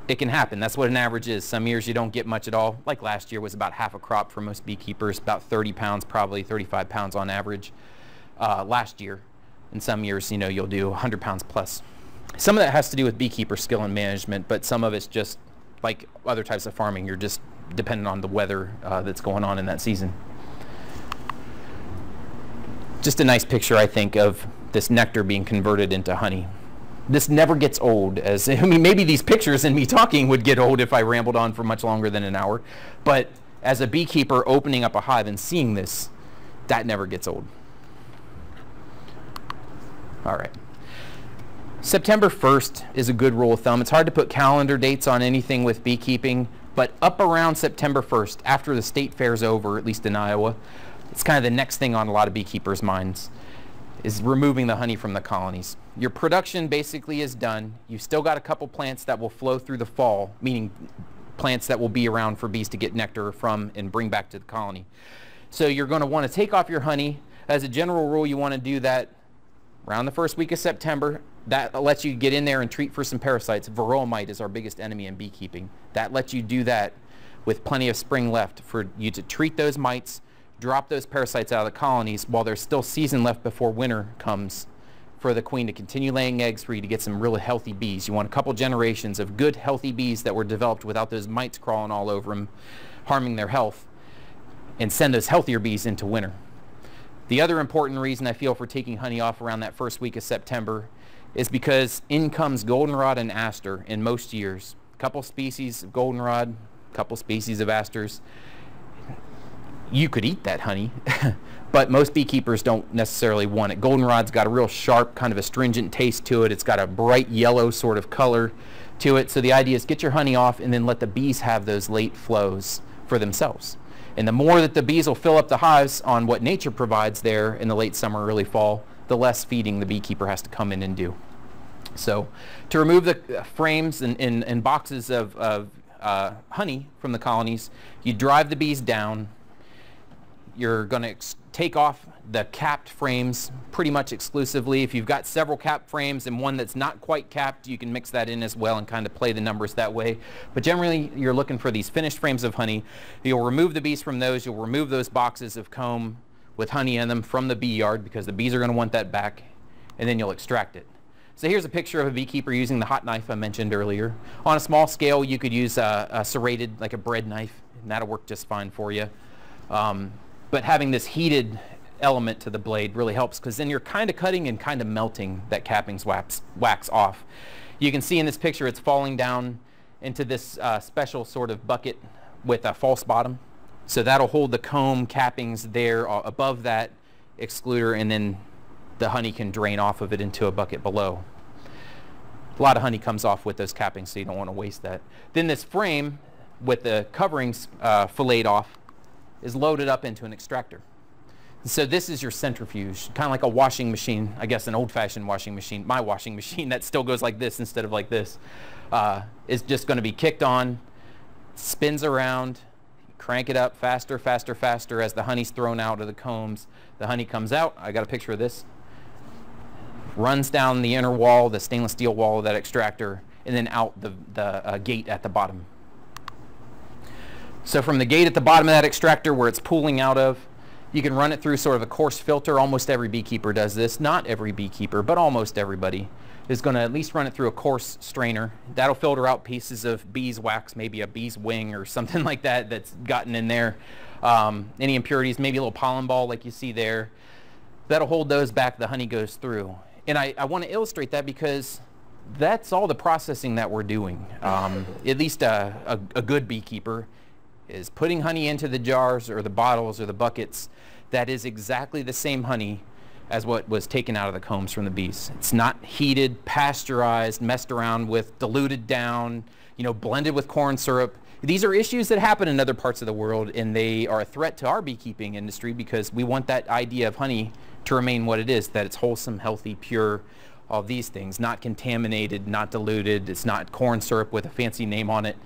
It can happen. That's what an average is. Some years you don't get much at all. Like last year was about half a crop for most beekeepers, about 30 pounds, probably 35 pounds on average last year. In some years, you know, you'll do 100 pounds plus. Some of that has to do with beekeeper skill and management, but some of it's just like other types of farming. You're just dependent on the weather that's going on in that season. Just a nice picture, I think, of this nectar being converted into honey. This never gets old. I mean, maybe these pictures and me talking would get old if I rambled on for much longer than an hour. But as a beekeeper opening up a hive and seeing this, that never gets old. All right. September 1st is a good rule of thumb. It's hard to put calendar dates on anything with beekeeping, but up around September 1st, after the state fair's over, at least in Iowa, it's kind of the next thing on a lot of beekeepers' minds, is removing the honey from the colonies. Your production basically is done. You've still got a couple plants that will flow through the fall, meaning plants that will be around for bees to get nectar from and bring back to the colony. So you're going to want to take off your honey. As a general rule, you want to do that around the first week of September. That lets you get in there and treat for some parasites. Varroa mite is our biggest enemy in beekeeping. That lets you do that with plenty of spring left for you to treat those mites, drop those parasites out of the colonies while there's still season left before winter comes, for the queen to continue laying eggs, for you to get some really healthy bees. You want a couple generations of good, healthy bees that were developed without those mites crawling all over them, harming their health, and send those healthier bees into winter. The other important reason I feel for taking honey off around that first week of September is because in comes goldenrod and aster in most years. A couple species of goldenrod, a couple species of asters. You could eat that honey, but most beekeepers don't necessarily want it. Goldenrod's got a real sharp, kind of astringent taste to it. It's got a bright yellow sort of color to it. So the idea is get your honey off and then let the bees have those late flows for themselves. And the more that the bees will fill up the hives on what nature provides there in the late summer, early fall, the less feeding the beekeeper has to come in and do. So to remove the frames and boxes of honey from the colonies, you drive the bees down. You're going to take off the capped frames pretty much exclusively. If you've got several capped frames and one that's not quite capped, you can mix that in as well and kind of play the numbers that way. But generally, you're looking for these finished frames of honey. You'll remove the bees from those. You'll remove those boxes of comb with honey in them from the bee yard because the bees are going to want that back, and then you'll extract it. So here's a picture of a beekeeper using the hot knife I mentioned earlier. On a small scale, you could use a serrated, like a bread knife, and that'll work just fine for you. But having this heated element to the blade really helps because then you're kind of cutting and kind of melting that cappings wax off. You can see in this picture it's falling down into this special sort of bucket with a false bottom. So that'll hold the comb cappings there above that excluder, and then the honey can drain off of it into a bucket below. A lot of honey comes off with those cappings, so you don't want to waste that. Then this frame with the coverings filleted off is loaded up into an extractor. So this is your centrifuge, kind of like a washing machine, I guess an old-fashioned washing machine. My washing machine that still goes like this instead of like this is just going to be kicked on, spins around, crank it up faster, faster, faster as the honey's thrown out of the combs. The honey comes out. I got a picture of this. Runs down the inner wall, the stainless steel wall of that extractor, and then out the gate at the bottom. So from the gate at the bottom of that extractor where it's pooling out of, you can run it through sort of a coarse filter. Almost every beekeeper does this. Not every beekeeper, but almost everybody is going to at least run it through a coarse strainer. That'll filter out pieces of beeswax, maybe a bee's wing or something like that that's gotten in there. Any impurities, maybe a little pollen ball like you see there. That'll hold those back. The honey goes through. And I want to illustrate that because that's all the processing that we're doing. At least a good beekeeper is putting honey into the jars or the bottles or the buckets that is exactly the same honey as what was taken out of the combs from the bees. It's not heated, pasteurized, messed around with, diluted down, blended with corn syrup. These are issues that happen in other parts of the world, and they are a threat to our beekeeping industry because we want that idea of honey to remain what it is, that it's wholesome, healthy, pure, all these things, not contaminated, not diluted. It's not corn syrup with a fancy name on it.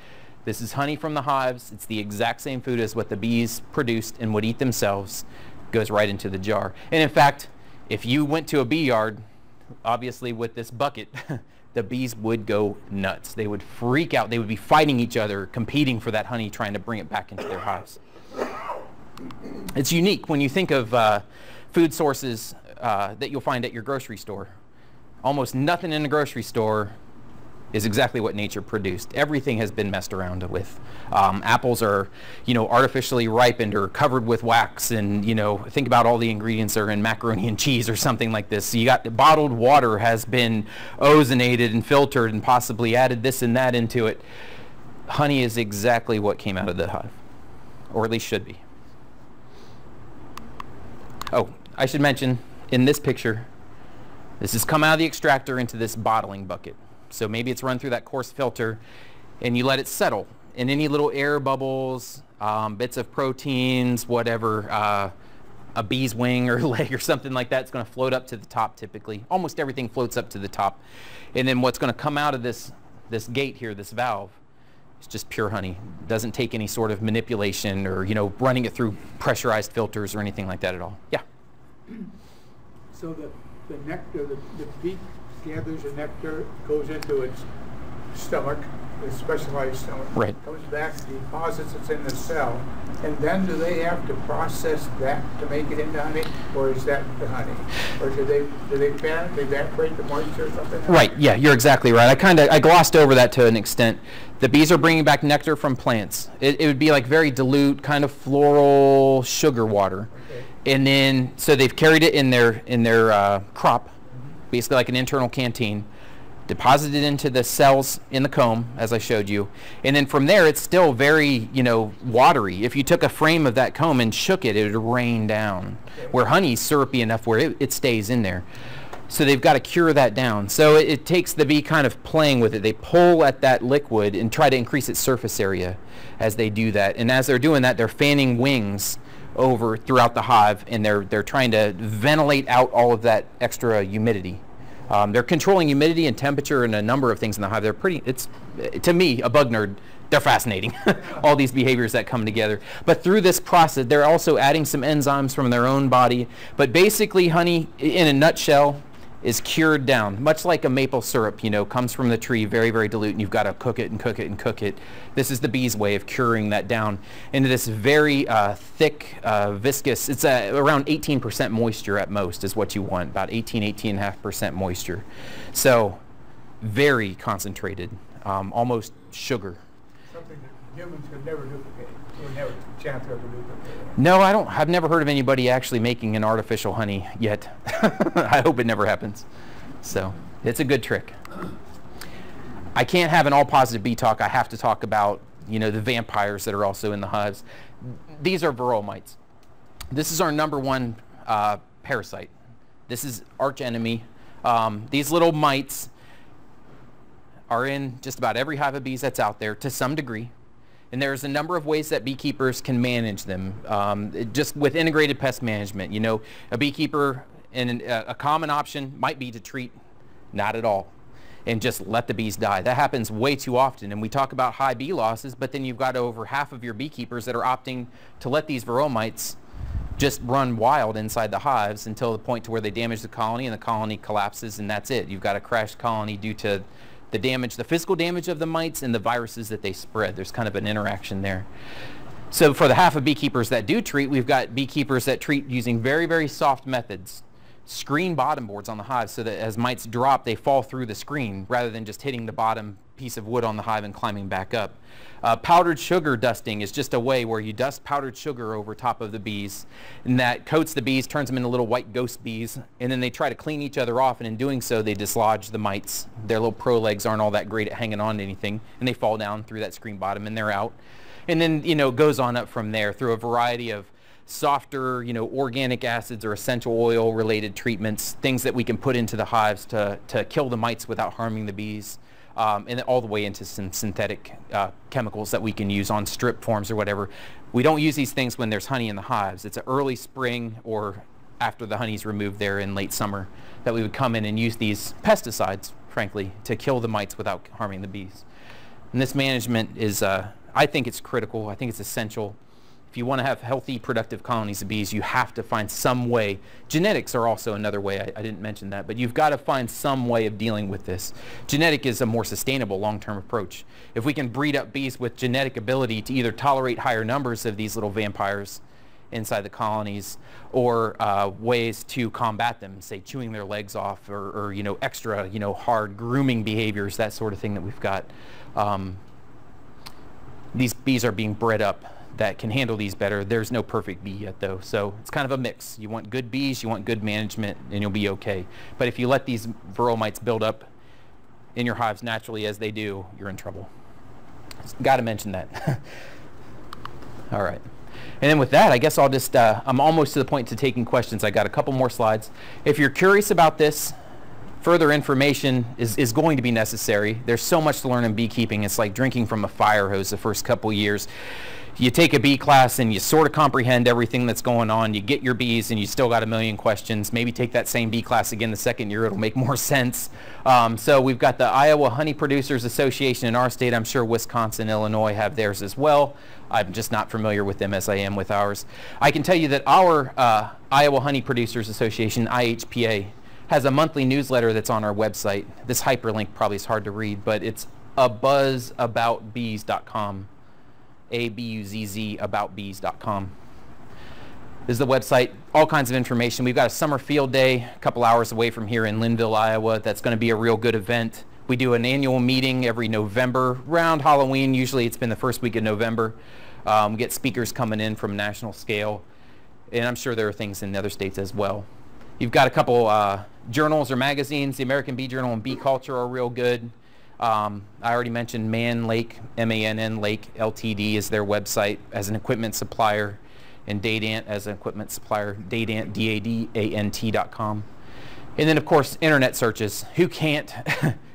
This is honey from the hives. It's the exact same food as what the bees produced and would eat themselves. Goes right into the jar. And in fact, if you went to a bee yard, obviously with this bucket, the bees would go nuts. They would freak out. They would be fighting each other, competing for that honey, trying to bring it back into their hives. It's unique when you think of food sources that you'll find at your grocery store. Almost nothing in the grocery store is exactly what nature produced. Everything has been messed around with. Apples are, artificially ripened or covered with wax, and think about all the ingredients are in macaroni and cheese or something like this. So you got bottled water has been ozonated and filtered and possibly added this and that into it. Honey is exactly what came out of the hive, or at least should be. Oh, I should mention in this picture, this has come out of the extractor into this bottling bucket. So maybe it's run through that coarse filter and you let it settle, and any little air bubbles, bits of proteins, whatever, a bee's wing or leg or something like that, it's going to float up to the top typically. Almost everything floats up to the top. And then what's going to come out of this gate here, this valve, is just pure honey. It doesn't take any sort of manipulation or, running it through pressurized filters or anything like that at all. Yeah? So the nectar, the bee gathers the nectar, goes into its stomach, the specialized stomach, right. Comes back, deposits it in the cell, and then do they have to process that to make it into honey, or is that the honey? Or do they fan it, they evaporate the moisture or something? Right, yeah, you're exactly right. I glossed over that to an extent. The bees are bringing back nectar from plants. It would be like very dilute, kind of floral sugar water. Okay. And then, so they've carried it in their crop, basically like an internal canteen, deposited it into the cells in the comb, as I showed you. And then from there, it's still very, watery. If you took a frame of that comb and shook it, it would rain down. Where honey's syrupy enough where it stays in there. So they've got to cure that down. So it takes the bee kind of playing with it. They pull at that liquid and try to increase its surface area as they do that. And as they're doing that, they're fanning wings over throughout the hive, and they're trying to ventilate out all of that extra humidity. They're controlling humidity and temperature and a number of things in the hive. They're pretty, to me, a bug nerd, they're fascinating, all these behaviors that come together. But through this process, they're also adding some enzymes from their own body. But basically, honey, in a nutshell, is cured down, much like a maple syrup, comes from the tree, very, very dilute, and you've got to cook it and cook it and cook it. This is the bee's way of curing that down into this very thick, viscous, it's around 18% moisture at most is what you want, about 18.5% moisture. So very concentrated, almost sugar. Something that humans could never duplicate, would never chance to ever duplicate. No, I've never heard of anybody actually making an artificial honey yet. I hope it never happens. So it's a good trick. I can't have an all positive bee talk. I have to talk about, the vampires that are also in the hives. These are varroa mites. This is our #1 parasite. This is arch enemy. These little mites are in just about every hive of bees that's out there to some degree. And there's a number of ways that beekeepers can manage them, just with integrated pest management. A beekeeper, and a common option might be to treat not at all and just let the bees die. That happens way too often, and we talk about high bee losses, but then you've got over half of your beekeepers that are opting to let these varroa mites just run wild inside the hives until the point to where they damage the colony and the colony collapses, and that's it. You've got a crashed colony due to the damage, the physical damage of the mites and the viruses that they spread. There's kind of an interaction there. So for the half of beekeepers that do treat, we've got beekeepers that treat using very, very soft methods. Screen bottom boards on the hive so that as mites drop, they fall through the screen rather than just hitting the bottom piece of wood on the hive and climbing back up. Powdered sugar dusting is just a way where you dust powdered sugar over top of the bees, and that coats the bees, turns them into little white ghost bees, and then they try to clean each other off, and in doing so they dislodge the mites. Their little pro legs aren't all that great at hanging on to anything, and they fall down through that screen bottom and they're out. And then it goes on up from there through a variety of softer organic acids or essential oil related treatments, things that we can put into the hives to kill the mites without harming the bees. And all the way into some synthetic chemicals that we can use on strip forms or whatever. We don't use these things when there's honey in the hives. It's an early spring or after the honey's removed there in late summer that we would come in and use these pesticides, frankly, to kill the mites without harming the bees. And this management is, I think it's critical. I think it's essential. If you want to have healthy, productive colonies of bees, you have to find some way. Genetics are also another way. I didn't mention that, but you've got to find some way of dealing with this. Genetic is a more sustainable long-term approach. If we can breed up bees with genetic ability to either tolerate higher numbers of these little vampires inside the colonies, or ways to combat them, say chewing their legs off, or extra hard grooming behaviors, that sort of thing that we've got. These bees are being bred up that can handle these better. There's no perfect bee yet though, so it's kind of a mix. You want good bees, you want good management, and you'll be okay. But if you let these varroa mites build up in your hives naturally as they do, you're in trouble. Got to mention that. All right. And then with that, I guess I'll just, I'm almost to the point to taking questions. I got a couple more slides. If you're curious about this, further information is going to be necessary. There's so much to learn in beekeeping. It's like drinking from a fire hose the first couple years. You take a bee class and you sort of comprehend everything that's going on. You get your bees and you still got a million questions. Maybe take that same bee class again the second year. It'll make more sense. So we've got the Iowa Honey Producers Association in our state. I'm sure Wisconsin, Illinois have theirs as well. I'm just not familiar with them as I am with ours. I can tell you that our Iowa Honey Producers Association, IHPA, has a monthly newsletter that's on our website. This hyperlink probably is hard to read, but it's abuzzaboutbees.com. ABUZZ aboutbees.com is the website. All kinds of information. We've got a summer field day a couple hours away from here in Linville, Iowa. That's going to be a real good event. We do an annual meeting every November around Halloween. Usually it's been the first week of November. We get speakers coming in from national scale. and I'm sure there are things in other states as well. You've got a couple journals or magazines. The American Bee Journal and Bee Culture are real good. I already mentioned Man Lake, M-A-N-N Lake Ltd. is their website as an equipment supplier, and Dadant as an equipment supplier, Dadant, D-A-D-A-N-T.com. And then, of course, internet searches. Who can't,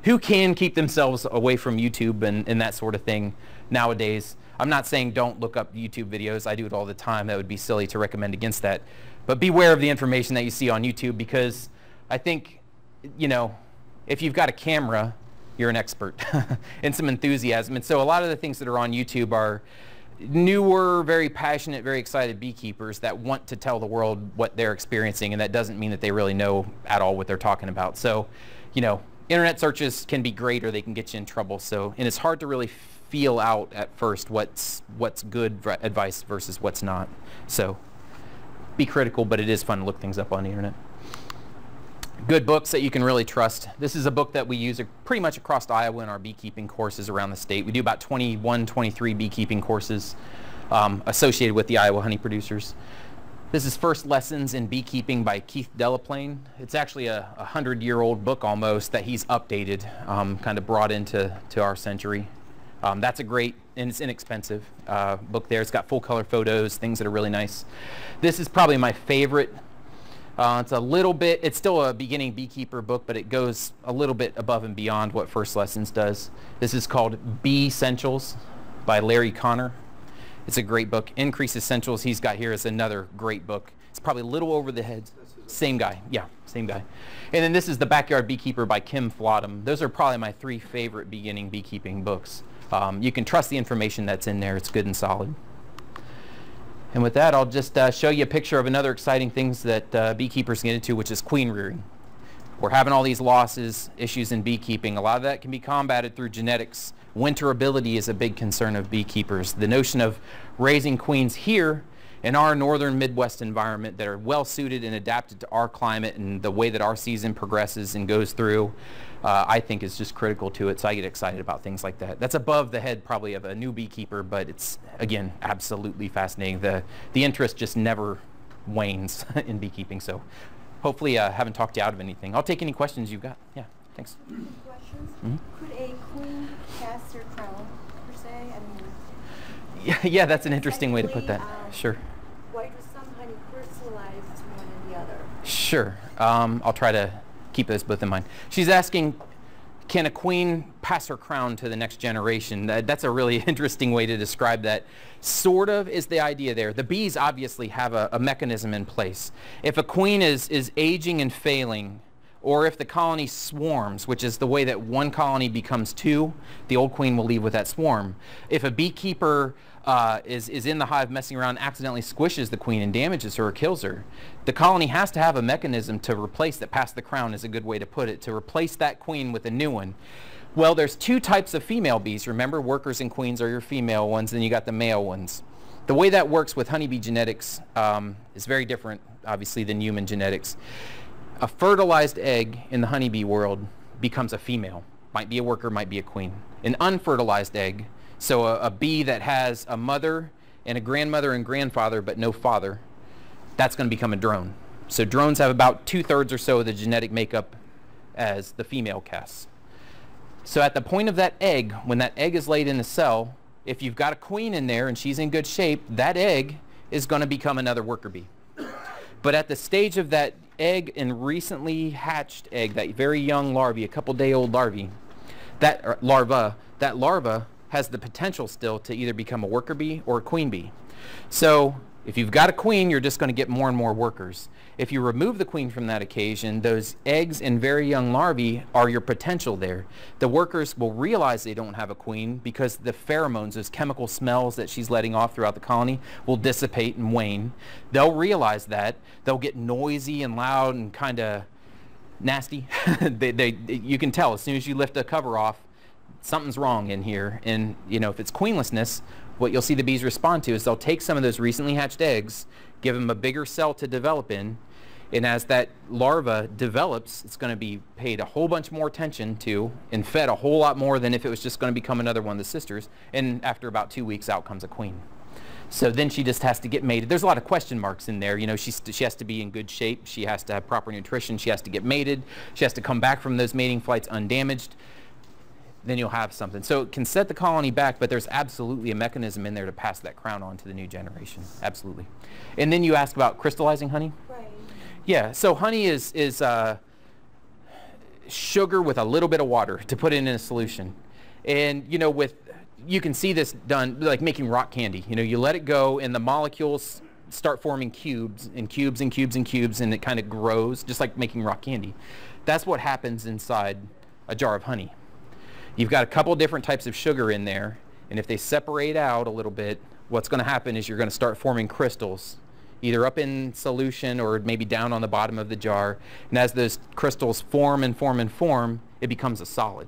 who can keep themselves away from YouTube and that sort of thing nowadays? I'm not saying don't look up YouTube videos. I do it all the time. That would be silly to recommend against that. But beware of the information that you see on YouTube, because I think, you know, if you've got a camera, you're an expert and some enthusiasm. And so a lot of the things that are on YouTube are newer, very passionate, very excited beekeepers that want to tell the world what they're experiencing, and that doesn't mean that they really know at all what they're talking about. So, you know, internet searches can be great, or they can get you in trouble. So, and it's hard to really feel out at first what's good advice versus what's not. So be critical, but it is fun to look things up on the internet. Good books that you can really trust. This is a book that we use pretty much across Iowa in our beekeeping courses around the state. We do about 21, 23 beekeeping courses associated with the Iowa honey producers. This is First Lessons in Beekeeping by Keith Delaplane. It's actually a 100-year-old book almost that he's updated, kind of brought into our century. That's a great, and it's inexpensive book there. It's got full color photos, things that are really nice. This is probably my favorite. It's a little bit, it's still a beginning beekeeper book, but it goes a little bit above and beyond what First Lessons does. This is called Bee Essentials by Larry Connor. It's a great book. Increase Essentials he's got here is another great book. It's probably a little over the head. Same guy, yeah, same guy. And then this is The Backyard Beekeeper by Kim Flodham. Those are probably my 3 favorite beginning beekeeping books. You can trust the information that's in there. It's good and solid. And with that, I'll just show you a picture of another exciting things that beekeepers get into, which is queen rearing. We're having all these losses, issues in beekeeping. A lot of that can be combated through genetics. Winterability is a big concern of beekeepers. The notion of raising queens here in our northern Midwest environment that are well suited and adapted to our climate and the way that our season progresses and goes through, I think is just critical to it. So I get excited about things like that. That's above the head probably of a new beekeeper, but it's, again, absolutely fascinating. The interest just never wanes in beekeeping. So hopefully I haven't talked you out of anything. I'll take any questions you've got. Yeah, thanks. Questions? Mm-hmm. Could a queen pass their crown, per se? I mean, yeah, that's an interesting way to put that. Sure. Why do some honey crystallize to one and the other? Sure. I'll try to keep those both in mind. She's asking, can a queen pass her crown to the next generation? That's a really interesting way to describe that. Sort of is the idea there. The bees obviously have a mechanism in place. If a queen is aging and failing, or if the colony swarms, which is the way that one colony becomes 2, the old queen will leave with that swarm. If a beekeeper is in the hive messing around, accidentally squishes the queen and damages her or kills her, the colony has to have a mechanism to replace that. Pass the crown is a good way to put it, to replace that queen with a new one. Well, there's 2 types of female bees. Remember, workers and queens are your female ones, and you got the male ones. The way that works with honeybee genetics is very different, obviously, than human genetics. A fertilized egg in the honeybee world becomes a female. Might be a worker, might be a queen. An unfertilized egg, so a bee that has a mother and a grandmother and grandfather but no father, that's going to become a drone. So drones have about 2/3 or so of the genetic makeup as the female casts. So at the point of that egg, when that egg is laid in the cell, if you've got a queen in there and she's in good shape, that egg is going to become another worker bee. But at the stage of that egg and recently hatched egg, that very young larvae, a couple-day-old larvae, that larva has the potential still to either become a worker bee or a queen bee. So if you've got a queen, you're just going to get more and more workers. If you remove the queen from that occasion, those eggs and very young larvae are your potential there. The workers will realize they don't have a queen because the pheromones, those chemical smells that she's letting off throughout the colony, will dissipate and wane. They'll realize that. They'll get noisy and loud and kind of nasty. You can tell as soon as you lift the cover off, something's wrong in here. And you know, if it's queenlessness, what you'll see the bees respond to is they'll take some of those recently hatched eggs, give them a bigger cell to develop in, and as that larva develops, it's going to be paid a whole bunch more attention to and fed a whole lot more than if it was just going to become another one of the sisters. And after about 2 weeks, out comes a queen. So then she just has to get mated. There's a lot of question marks in there. You know, she has to be in good shape. She has to have proper nutrition. She has to get mated. She has to come back from those mating flights undamaged. Then you'll have something. So it can set the colony back, but there's absolutely a mechanism in there to pass that crown on to the new generation. Absolutely. And then you ask about crystallizing honey? Right. Yeah, so honey is sugar with a little bit of water to put it in a solution. And, you know, you can see this done like making rock candy. You know, you let it go and the molecules start forming cubes and cubes and cubes and cubes, and it kind of grows just like making rock candy. That's what happens inside a jar of honey. You've got a couple different types of sugar in there, and if they separate out a little bit, what's going to happen is you're going to start forming crystals, either up in solution or maybe down on the bottom of the jar. And as those crystals form and form and form, it becomes a solid.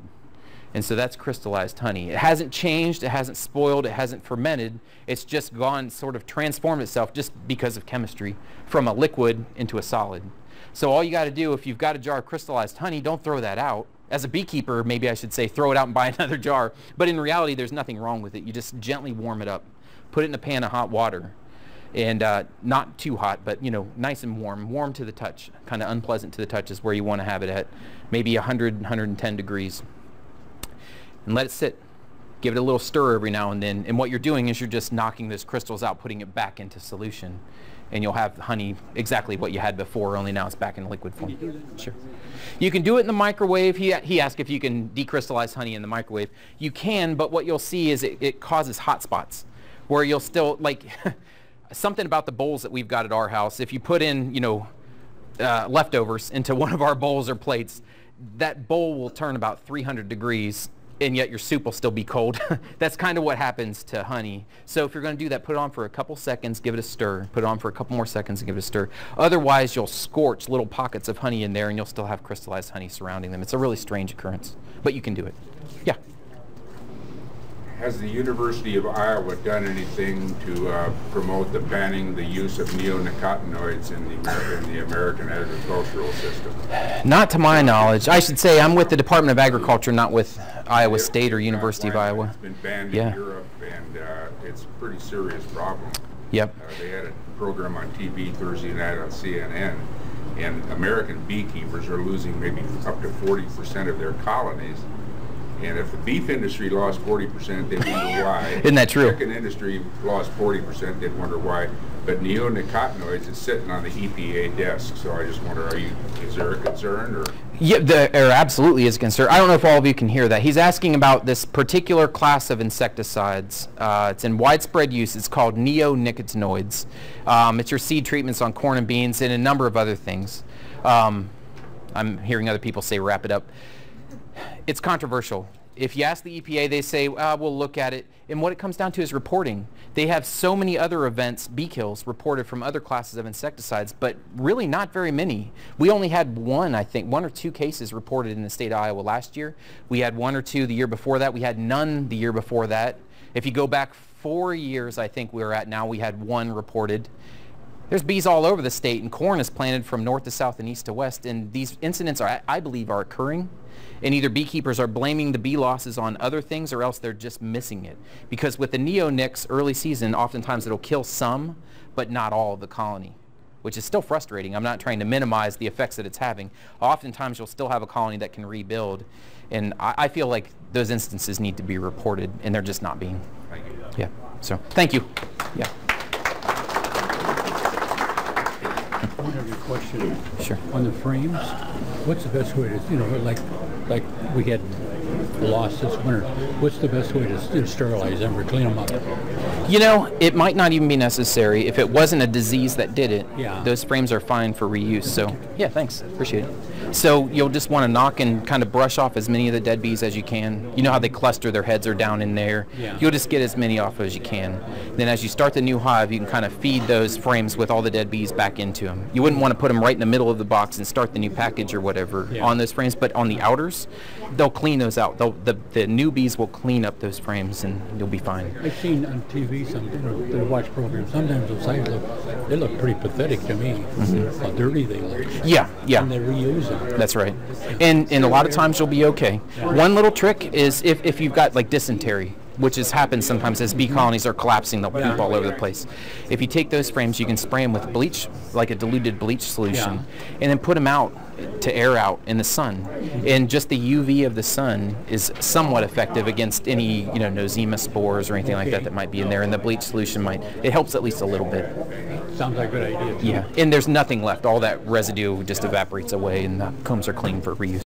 And so that's crystallized honey. It hasn't changed, it hasn't spoiled, it hasn't fermented. It's just gone, sort of transformed itself just because of chemistry from a liquid into a solid. So all you got to do, if you've got a jar of crystallized honey, don't throw that out. As a beekeeper, maybe I should say throw it out and buy another jar. But in reality, there's nothing wrong with it. You just gently warm it up. Put it in a pan of hot water. And not too hot, but, you know, nice and warm to the touch. Kind of unpleasant to the touch is where you want to have it at. Maybe 100, 110 degrees. And let it sit. Give it a little stir every now and then. And what you're doing is you're just knocking those crystals out, putting it back into solution. And you'll have honey exactly what you had before, only now it's back in liquid form. Sure. You can do it in the microwave. He asked if you can decrystallize honey in the microwave. You can, but what you'll see is it causes hot spots where you'll still, like, something about the bowls that we've got at our house, if you put in, you know, leftovers into one of our bowls or plates, that bowl will turn about 300 degrees, and yet your soup will still be cold. That's kind of what happens to honey. So if you're going to do that, put it on for a couple seconds, give it a stir. Put it on for a couple more seconds and give it a stir. Otherwise, you'll scorch little pockets of honey in there, and you'll still have crystallized honey surrounding them. It's a really strange occurrence, but you can do it. Yeah. Has the University of Iowa done anything to promote the banning the use of neonicotinoids in the American agricultural system? Not to my knowledge. I should say I'm with the Department of Agriculture, not with Iowa State or University of Iowa. It's been banned in Europe, and it's a pretty serious problem. Yep. They had a program on TV Thursday night on CNN, and American beekeepers are losing maybe up to 40% of their colonies. And if the beef industry lost 40%, they'd wonder why. Isn't that true? The chicken industry lost 40%, they'd wonder why. But neonicotinoids is sitting on the EPA desk. So I just wonder, is there a concern? Or? Yeah, there absolutely is a concern. I don't know if all of you can hear that. He's asking about this particular class of insecticides. It's in widespread use. It's called neonicotinoids. It's your seed treatments on corn and beans and a number of other things. I'm hearing other people say wrap it up. It's controversial. If you ask the EPA, they say, we'll look at it. And what it comes down to is reporting. They have so many other events, bee kills, reported from other classes of insecticides, but really not very many. We only had one, I think, 1 or 2 cases reported in the state of Iowa last year. We had 1 or 2 the year before that. We had none the year before that. If you go back 4 years, I think we were at now, we had 1 reported. There's bees all over the state, and corn is planted from north to south and east to west, and these incidents, I believe, are occurring. And either beekeepers are blaming the bee losses on other things, or else they're just missing it. Because with the neonics early season, oftentimes it'll kill some, but not all of the colony, which is still frustrating. I'm not trying to minimize the effects that it's having. Oftentimes you'll still have a colony that can rebuild. And I feel like those instances need to be reported, and they're just not being. Thank you. Yeah, so thank you. Yeah. One other question. Sure. On the frames, what's the best way to, you know, like we had lost this winter, what's the best way to sterilize them or clean them up? You know, it might not even be necessary. If it wasn't a disease that did it, yeah, those frames are fine for reuse. So, yeah, thanks. Appreciate it. So you'll just want to knock and kind of brush off as many of the dead bees as you can. You know how they cluster, their heads are down in there. Yeah. You'll just get as many off as you can. Then as you start the new hive, you can kind of feed those frames with all the dead bees back into them. You wouldn't want to put them right in the middle of the box and start the new package or whatever on those frames, but on the outers, they'll clean those out. The new bees will clean up those frames, and you'll be fine. I've seen on TV something, they watch programs, sometimes those sites they look pretty pathetic to me, how dirty they look. Yeah, yeah. And they reuse them. That's right. And a lot of times you'll be okay. One little trick is if you've got like dysentery, which has happened sometimes as bee colonies are collapsing, they'll poop all over the place. If you take those frames, you can spray them with bleach, like a diluted bleach solution, and then put them out to air out in the sun. And just the UV of the sun is somewhat effective against any, nosema spores or anything like that might be in there, and the bleach solution it helps at least a little bit. Sounds like a good idea. Yeah, and there's nothing left. All that residue just evaporates away, and the combs are clean for reuse.